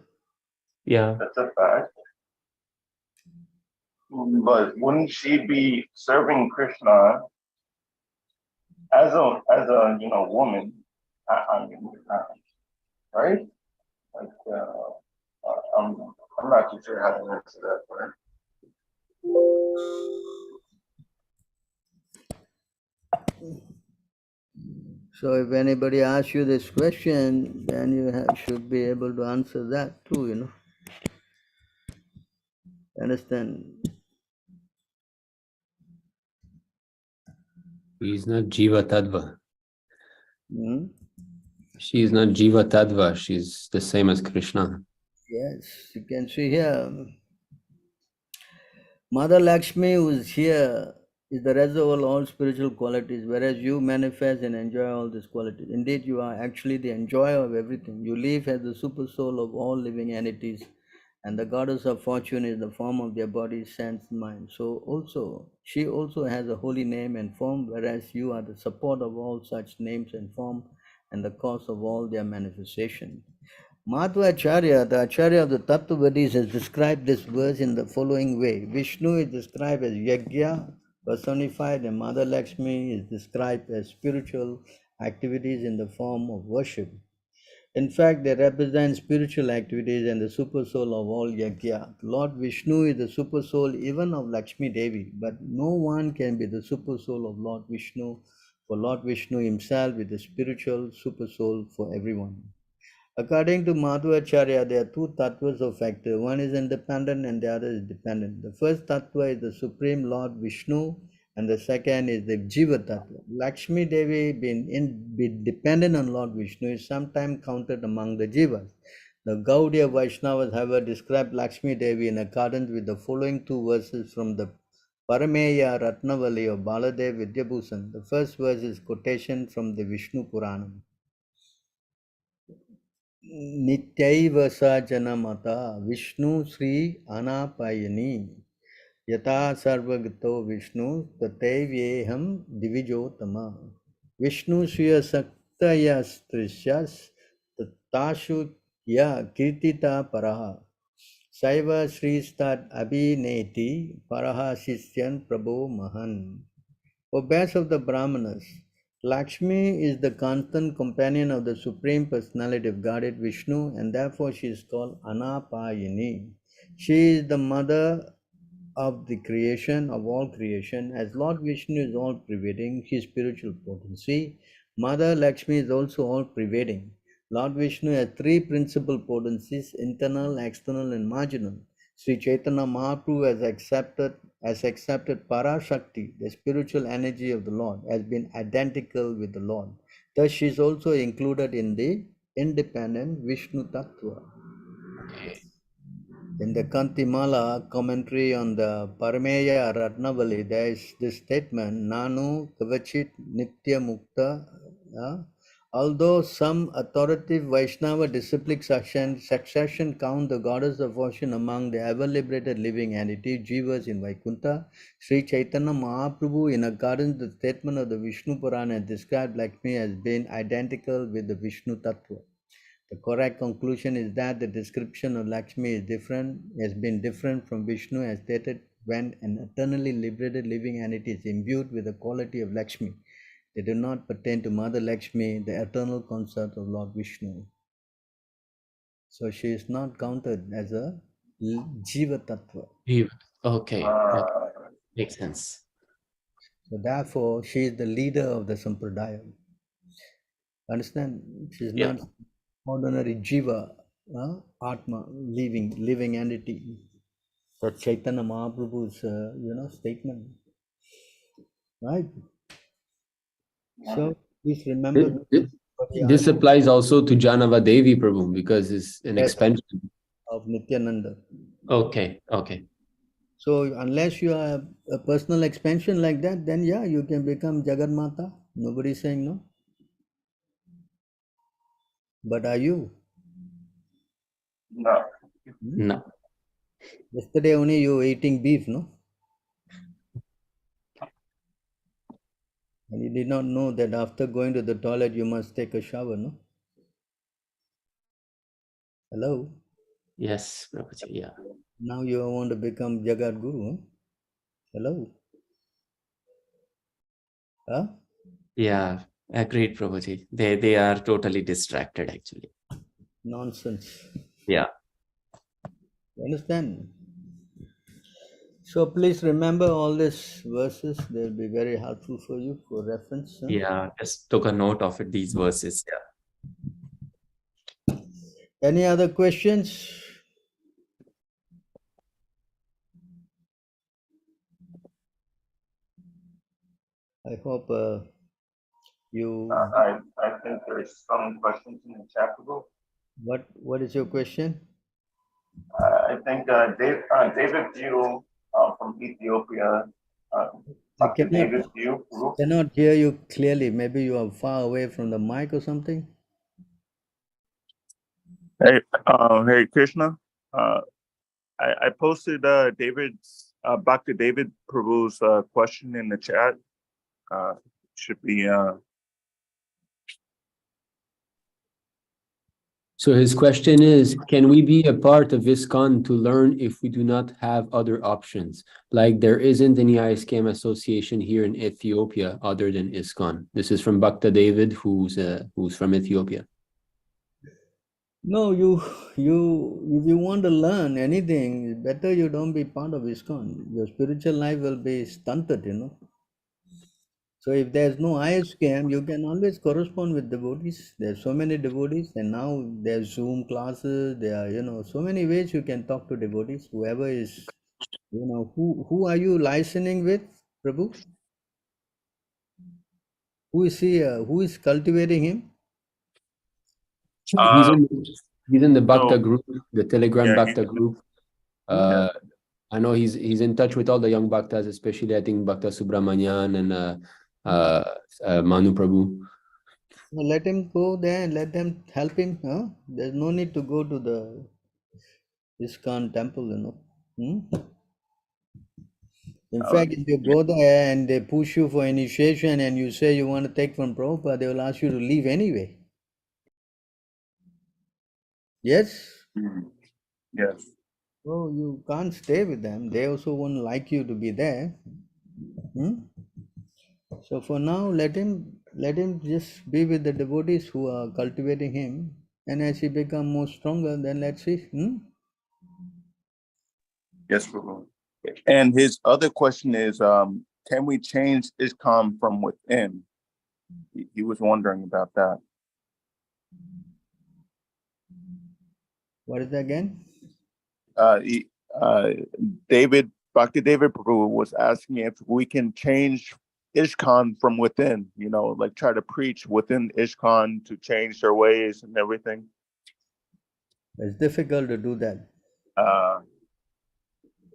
Yeah. That's a fact. But wouldn't she be serving Krishna as a woman? I mean, right? Like, I'm not too sure how to answer that part. So if anybody asks you this question, then you should be able to answer that too, you know. Understand? She is not Jiva Tattva. Hmm? She is not Jiva Tattva. She's the same as Krishna. Yes, you can see here. Mother Lakshmi, who is here, is the reservoir of all spiritual qualities, whereas you manifest and enjoy all these qualities. Indeed, you are actually the enjoyer of everything. You live as the super soul of all living entities, and the goddess of fortune is the form of their body, sense, mind. So she also has a holy name and form, whereas you are the support of all such names and form, and the cause of all their manifestation. Madhva Acharya, the Acharya of the Tattvavadis, has described this verse in the following way. Vishnu is described as Yajna, personified, and Mother Lakshmi is described as spiritual activities in the form of worship. In fact, they represent spiritual activities and the super soul of all Yajna. Lord Vishnu is the super soul even of Lakshmi Devi, but no one can be the super soul of Lord Vishnu, for Lord Vishnu himself is the spiritual super soul for everyone. According to Madhvacharya, there are two tattvas of factor. One is independent and the other is dependent. The first tattva is the Supreme Lord Vishnu, and the second is the Jiva tattva. Lakshmi Devi being dependent on Lord Vishnu is sometimes counted among the Jivas. The Gaudiya Vaishnavas, however, describe Lakshmi Devi in accordance with the following two verses from the Parameya Ratnavali of Baladev Vidyabhusan. The first verse is quotation from the Vishnu Puranam. नित्यैव सा जनमता विष्णु श्री अनापायिनी यथा सर्वगतो विष्णु तथैवेहं दिविजोतम विष्णु स्त्रियशक्तयस्त्रिशस्तासु या कीर्तिता परः सैव श्रीस्ताद् अभिनेति परः शिष्यन् प्रभो महन्. O best of the Brahmanas, Lakshmi is the constant companion of the Supreme Personality of Godhead Vishnu, and therefore she is called Anapayini. She is the mother of the creation, of all creation. As Lord Vishnu is all pervading, she is spiritual potency. Mother Lakshmi is also all pervading. Lord Vishnu has three principal potencies: internal, external, and marginal. Sri Chaitanya Mahaprabhu has accepted Parashakti, the spiritual energy of the Lord, has been identical with the Lord. Thus, she is also included in the independent Vishnu Tattva. In the Kantimala commentary on the Parameya Ratnavali, there is this statement, Nanu Kavachit Nitya Mukta. Although some authoritative Vaishnava disciplic succession count the goddess of fortune among the ever-liberated living entities, Jivas in Vaikuntha, Sri Chaitanya Mahaprabhu, in accordance with the statement of the Vishnu Purana, has described Lakshmi as being identical with the Vishnu Tattva. The correct conclusion is that the description of Lakshmi has been different from Vishnu as stated when an eternally liberated living entity is imbued with the quality of Lakshmi. They do not pertain to Mother Lakshmi, the eternal consort of Lord Vishnu. So she is not counted as a Jiva Tattva. Okay. Makes sense. So therefore, she is the leader of the Sampradaya. Understand? She is not ordinary Jiva, Atma, living entity. That's Chaitanya Mahaprabhu's, statement. Right? So please remember. This applies also to Janava Devi Prabhu because it's an expansion of Nityananda. Okay. So unless you are a personal expansion like that, then yeah, you can become Jaganmata. Nobody is saying no. But are you? No. No. Yesterday only you were eating beef, no? And you did not know that after going to the toilet, you must take a shower, no? Hello? Yes, Prabhuji, yeah. Now you want to become Jagat Guru, huh? Hello? Huh? Yeah, agreed, Prabhuji. They are totally distracted, actually. Nonsense. Yeah. You understand? So please remember all these verses. They'll be very helpful for you for reference. Huh? Yeah, just took a note of it, these verses. Yeah. Any other questions? I hope you. I think there's some questions in the chat, Prabhu. What is your question? I think David View from Ethiopia. I Dr. David View, Prabhu. cannot hear you clearly. Maybe you are far away from the mic or something. Hey, Krishna. I posted David's Dr. David Prabhu's question in the chat. Should be. So his question is, can we be a part of ISKCON to learn if we do not have other options? Like there isn't any ISKCON association here in Ethiopia other than ISKCON. This is from Bhakta David, who's from Ethiopia. No, if you want to learn anything, it's better you don't be part of ISKCON. Your spiritual life will be stunted, you know. So if there's no ISKCON, you can always correspond with devotees. There's so many devotees, and now there's Zoom classes. There are, so many ways you can talk to devotees. Whoever is, who are you listening with, Prabhu? Who is he? Who is cultivating him? He's in the Bhakta group, the Telegram Bhakta group. I know he's in touch with all the young Bhaktas, especially I think Bhakta Subramanian and Manu Prabhu. No, let him go there and let them help him. Huh? There's no need to go to the ISKCON temple, In fact, if you go there and they push you for initiation and you say you want to take from Prabhupada, they will ask you to leave anyway. Yes? Yes. So you can't stay with them. They also won't like you to be there. So for now, let him just be with the devotees who are cultivating him. And as he becomes more stronger, then let's see. Yes, Prabhu. And his other question is, can we change ISKCON from within? He was wondering about that. What is that again? Bhakti David Prabhu was asking if we can change ISKCON from within, like try to preach within ISKCON to change their ways and everything. It's difficult to do that.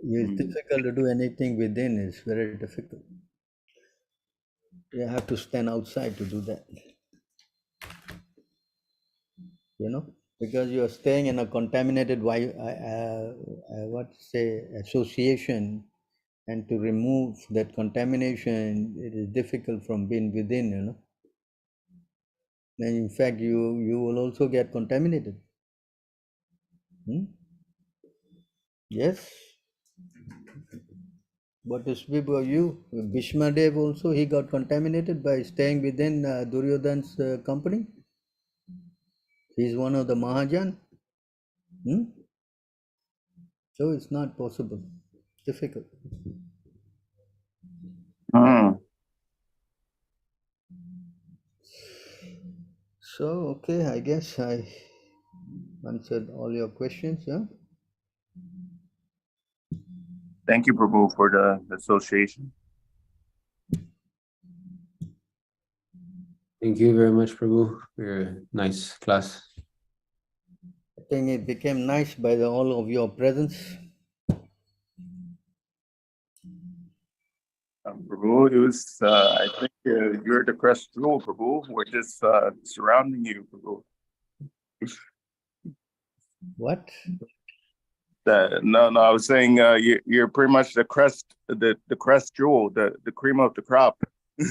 It's difficult to do anything within. It's very difficult. You have to stand outside to do that. Because you are staying in a contaminated association, and to remove that contamination, it is difficult from being within, And in fact, you will also get contaminated. Yes. What is about you? Bhishma Dev also, he got contaminated by staying within Duryodhana's company. He's one of the Mahajan. So it's not possible. Difficult. So, okay, I guess I answered all your questions. Thank you, Prabhu, for the association. Thank you very much, Prabhu, for your nice class. I think it became nice by all of your presence. Prabhu, it was, I think you're the crest jewel, Prabhu. We're just surrounding you, Prabhu. What? No, I was saying you're pretty much the crest jewel, the cream of the crop. I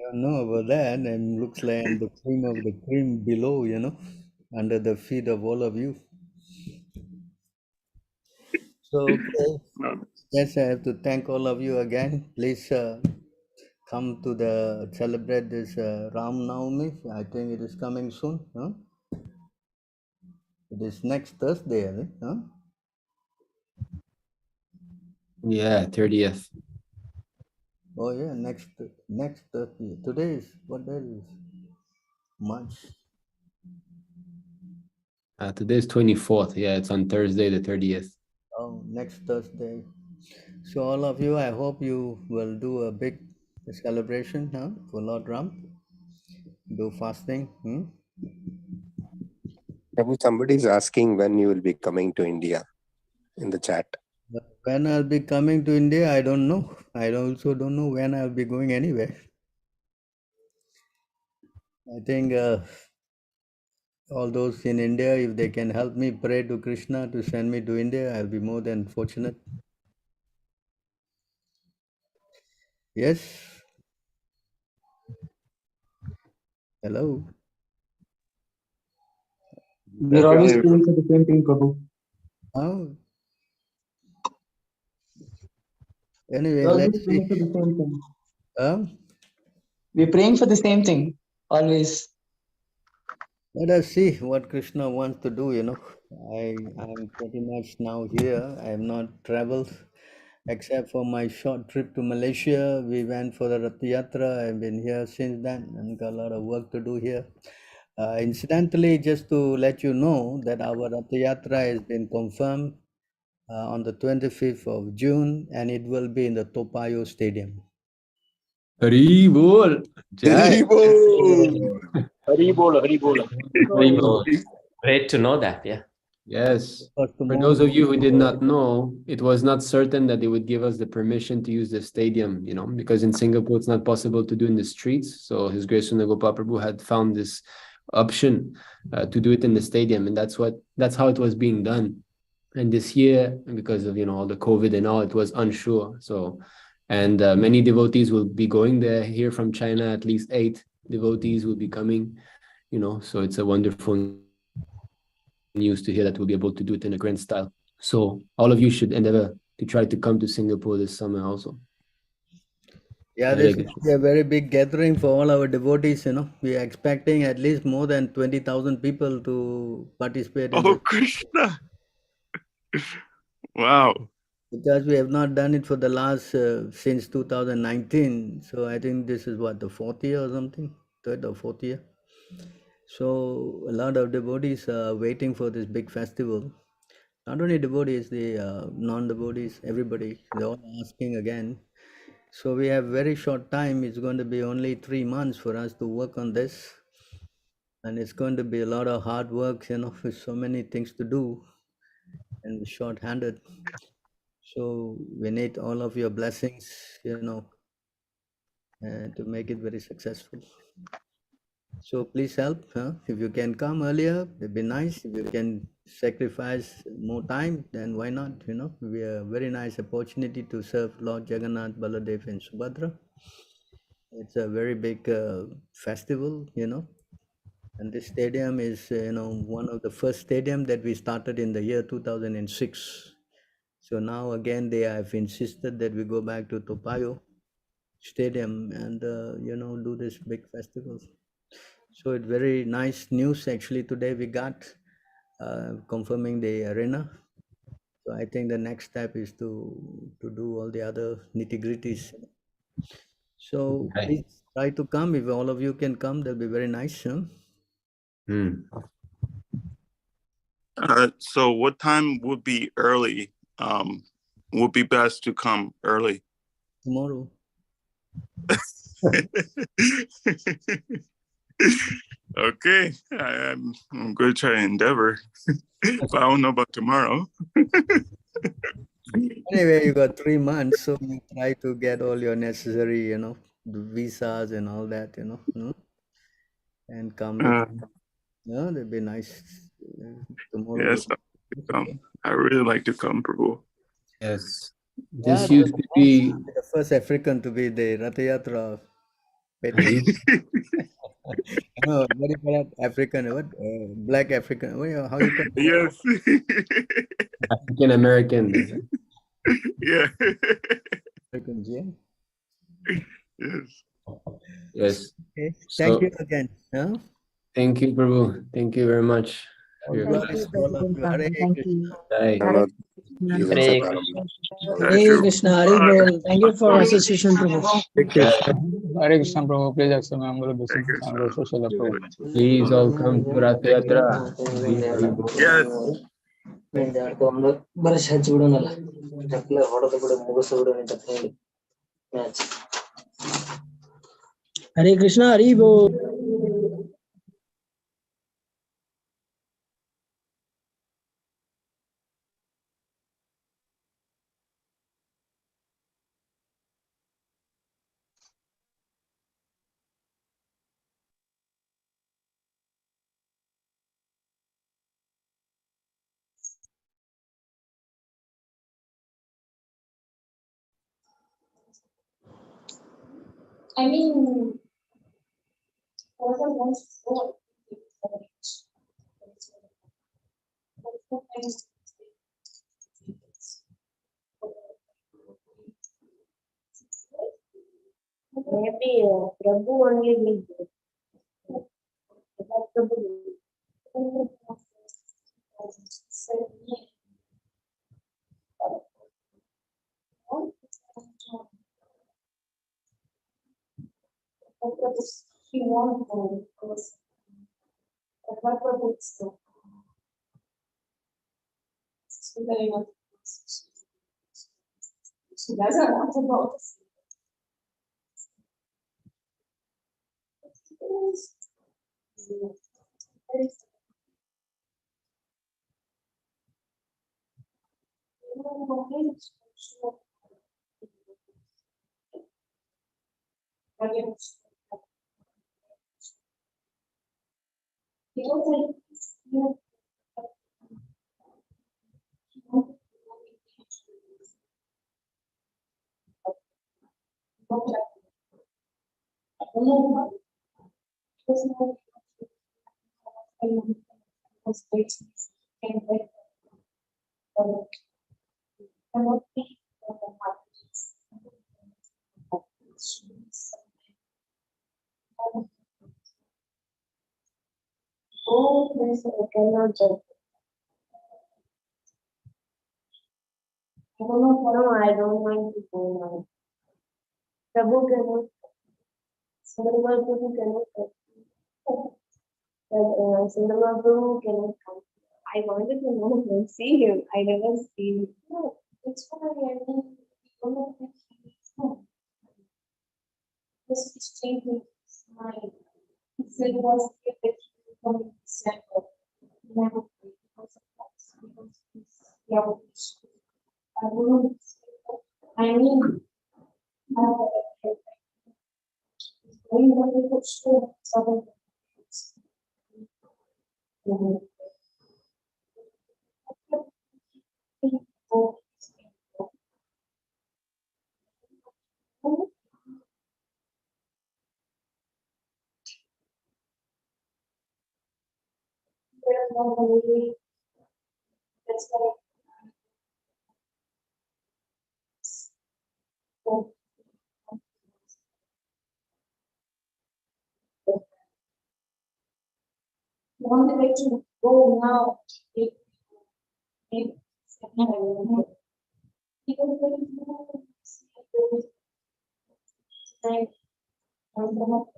don't know about that, and looks like I'm the cream of the cream below, under the feet of all of you. So, okay. Yes, I have to thank all of you again. Please come to celebrate this Ram Navami. I think it is coming soon. Huh? It is next Thursday, I think. Huh? Yeah, 30th. Oh yeah, next Thursday. Today is what day is March? Today is 24th. Yeah, it's on Thursday, the 30th. Oh, next Thursday. So all of you, I hope you will do a big celebration, huh, for Lord Ram. Do fasting. Somebody is asking when you will be coming to India in the chat. When I'll be coming to India, I don't know. I also don't know when I'll be going anywhere. I think all those in India, if they can help me pray to Krishna to send me to India, I'll be more than fortunate. Yes. Hello. We're always praying for the same thing, Prabhu. Oh. Anyway, We're always let's see. praying for the same thing. We're praying for the same thing, always. Let us see what Krishna wants to do, I'm pretty much now here. I have not traveled except for my short trip to Malaysia. We went for the Rath Yatra. I've been here since then and got a lot of work to do here. Incidentally, just to let you know that our Rath Yatra has been confirmed on the 25th of June, and it will be in the Toa Payoh Stadium. Hari bol. Jai. Hari bol. Hari bol, Hari bol. Very bol. Great to know that, yeah. Yes. For those of you who did not know, it was not certain that they would give us the permission to use the stadium, because in Singapore it's not possible to do in the streets. So His Grace Sundar Gopal Prabhu had found this option to do it in the stadium, and that's how it was being done. And this year, because of all the COVID and all, it was unsure. So, and many devotees will be going there. Here from China, at least 8 devotees will be coming. So it's a wonderful news to hear that we'll be able to do it in a grand style. So all of you should endeavor to try to come to Singapore this summer also. Yeah, this will be a very big gathering for all our devotees, We are expecting at least more than 20,000 people to participate in this. Krishna! Wow. Because we have not done it for the last, since 2019. So I think this is what, the 4th year or something? 3rd or 4th year. So a lot of devotees are waiting for this big festival. Not only devotees, the non-devotees, everybody, they're all asking again. So we have very short time. It's going to be only 3 months for us to work on this. And it's going to be a lot of hard work, with so many things to do and short-handed. So we need all of your blessings, to make it very successful. So please help. If you can come earlier, it'd be nice. If you can sacrifice more time, then why not? We have a very nice opportunity to serve Lord Jagannath, Baladev, and Subhadra. It's a very big festival, And this stadium is, one of the first stadium that we started in the year 2006. So now again, they have insisted that we go back to Toa Payoh Stadium and, do this big festival. So it's very nice news actually today we got confirming the arena. So I think the next step is to do all the other nitty-gritties. So please try to come. If all of you can come, that'll be very nice. So what time would be early? Would be best to come early? Tomorrow. Okay, I'm going to try to endeavor, but I don't know about tomorrow. Anyway, you got 3 months, so you try to get all your necessary, the visas and all that, and come with, that'd be nice tomorrow. Yes, come. I really like to come, Prabhu. Yes. This used to be the first African to be the Ratha Yatra. No, what do you call that? African, what? Black African. How you call it? Yes. African Americans. Yeah. Africans, yeah. Yes. Yes. Okay. So, Thank you again. Huh? thank you, Prabhu. Thank you very much. For your Glories to all of you. Hare Thank Krishna. you. Bye. Hare Hare Krishna, Hare Bol. Thank you for association, Prabhu. Hare Krishna, Prabhu. Please accept my humble obeisance. Prabhu. Please all come to Rath Yatra. Yes. ಬರಸ್ ಹಚ್ಚಿ ಬಿಡೋಣಲ್ಲ ಚಪ್ಲ ಹೊಡೆದು ಬಿಡು ಮುಗಿಸ ಬಿಡು ಅಂತ ಹೇಳಿ match Hare Krishna Hari bowl. I mean, what a nice story. Maybe Prabhu only needs it. He won't go because what was it? She doesn't want to go to sleep. Oh, this I cannot judge. I don't know, I don't mind to go now. Prabhu cannot, Sundar Prabhu cannot come. Sundar Prabhu cannot come. I wanted to know him, see him. I never see him. No, it's fine. I mean, we don't know if he is home. Just changing his mind. He said last year that he will come in December. He never came because of that. Because he's youngish. I don't know. I mean, it's very wonderful show. Some that's why wanted to go now. Because there is no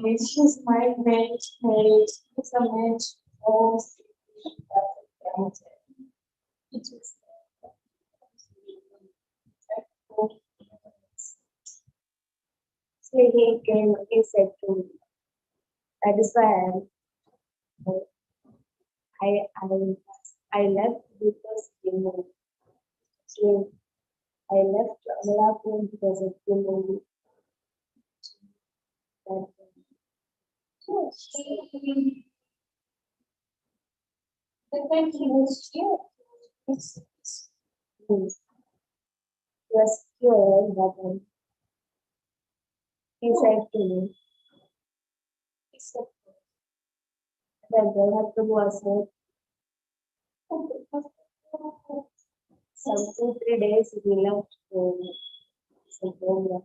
it's just my marriage, it's a match, all it is. So he came, he said to me, that is why I left because you know, so I left Amalapur because of you know, that The time he was here, he was here, but he said to me, except that the Prabhu was said, some 2-3 days we left for some program.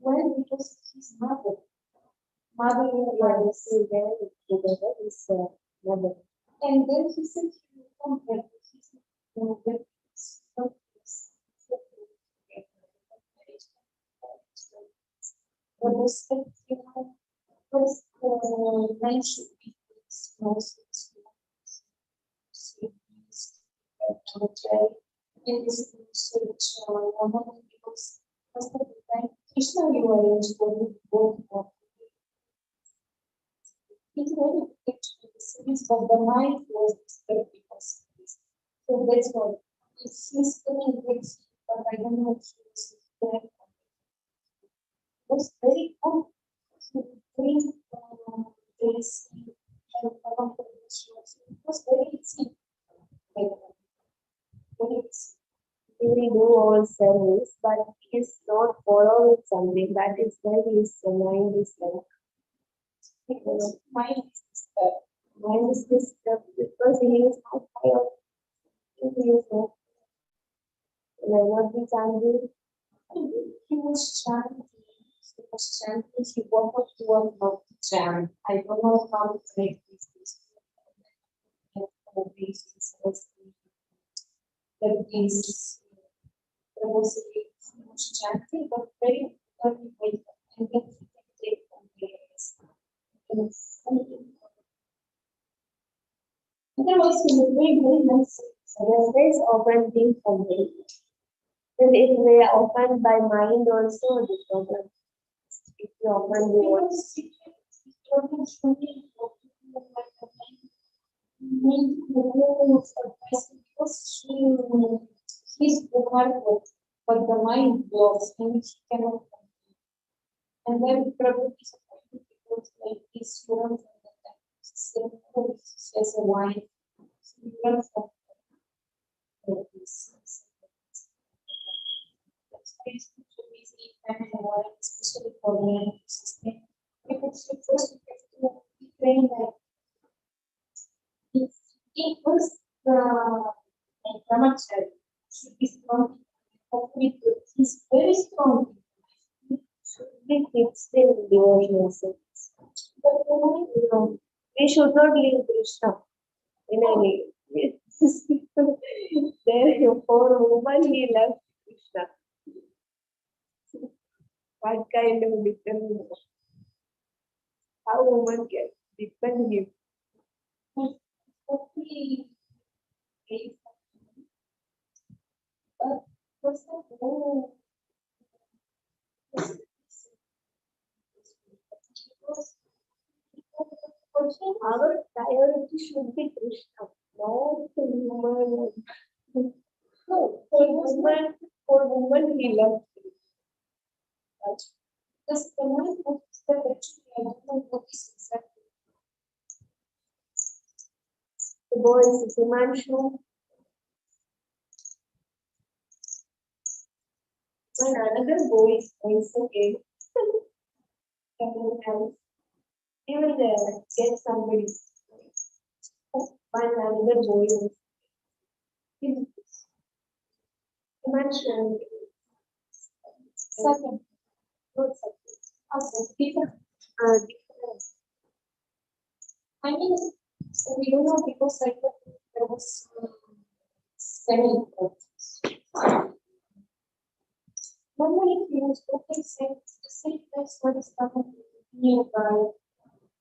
Well, because his mother was there together, his mother. And then he said he will come back. He said, no, but it's not this. But I said, you know, first men should be most in this research because most of the time Krishna you arrange for both of it's very actually the series, but the mind was disturbed because of this. So that's why it's he's coming with, but I don't know if he was there. It was very good to bring this and come up with this. It was very easy. Like, very easy. He will do all service, but he is not following something. That is why his mind is like. Because mind is disturbed. Mind is disturbed because he is not tired. He is not. What he chanted, he was chanting. He was chanting. He wanted to not to chant. I don't know how to make this. That is, there was chanting, but very early wake up, and then he can take from there. There was a very nice surface open thing for me. And if we are opened by mind also, the problem. If you open the words. He's the but the mind blocks and he cannot. And then Prabhu is because like his students as a wife. He learns that like this. That's why it's so easy and especially for me. Because you first have to be trained that it was the Ramacharya should be strong. He's very strong. He still devotional sense. But we should not leave Krishna in any there for a woman he left Krishna. What kind of depend? How woman can depend him? But first of all, our priority should be Krishna, not the woman. No, for woman he loved him. But just the one who is the actually I don't know what is exactly. The boy is Himanshu. When another boy is okay. He will get somebody. Find another boy. Himanshu. Second. Not second. Also, different. I mean, so we don't know because I thought there was seven. Normally, if you spoken the same place what is coming nearby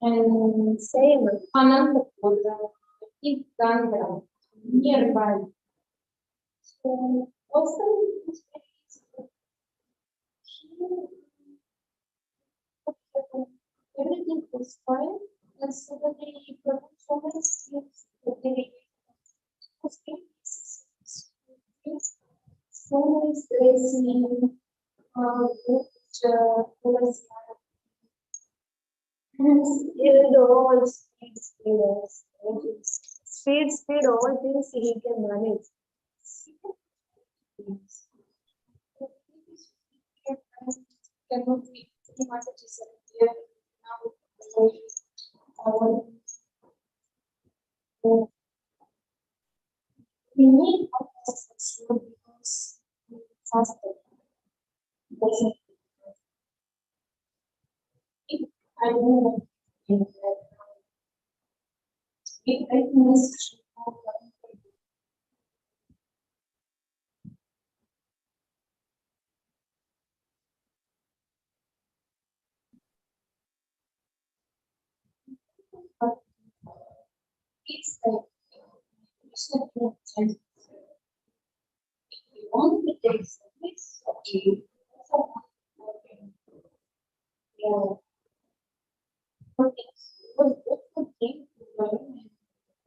and same Anantapura, if Gandha nearby. So also it's very easy. Everything was fine, and suddenly performance is very so is lazy. Even though it's speed, all things he can manage. Cannot be pretty much here now. We need a because faster. If I know if I miss it's like it's not chance. If you want to take service, okay. Yeah.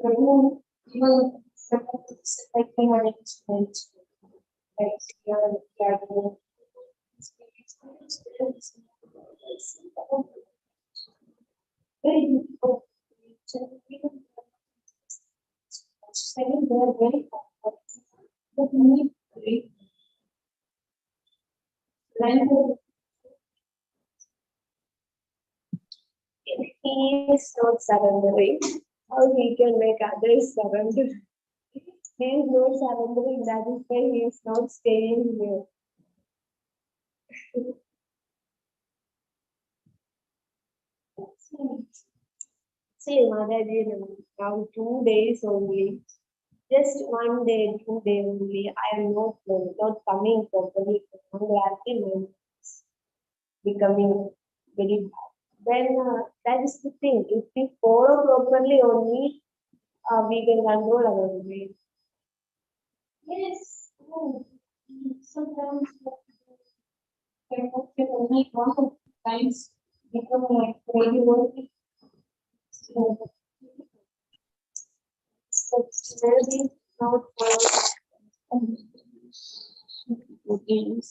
Prabhu, even like we had explained, like very beautiful. Second, they are very comfortable. But we need great language. If he is not surrendering, how he can make others surrender? He is not surrendering, that is why he is not staying here. See, Motherji, now 2 days only. Just 1 day, 2 days only. I am not coming properly. I'm becoming very bad. Then that is the thing. If we follow properly only, we can control our brain. Yes. Sometimes only one times become like very worthy. So maybe not for routines.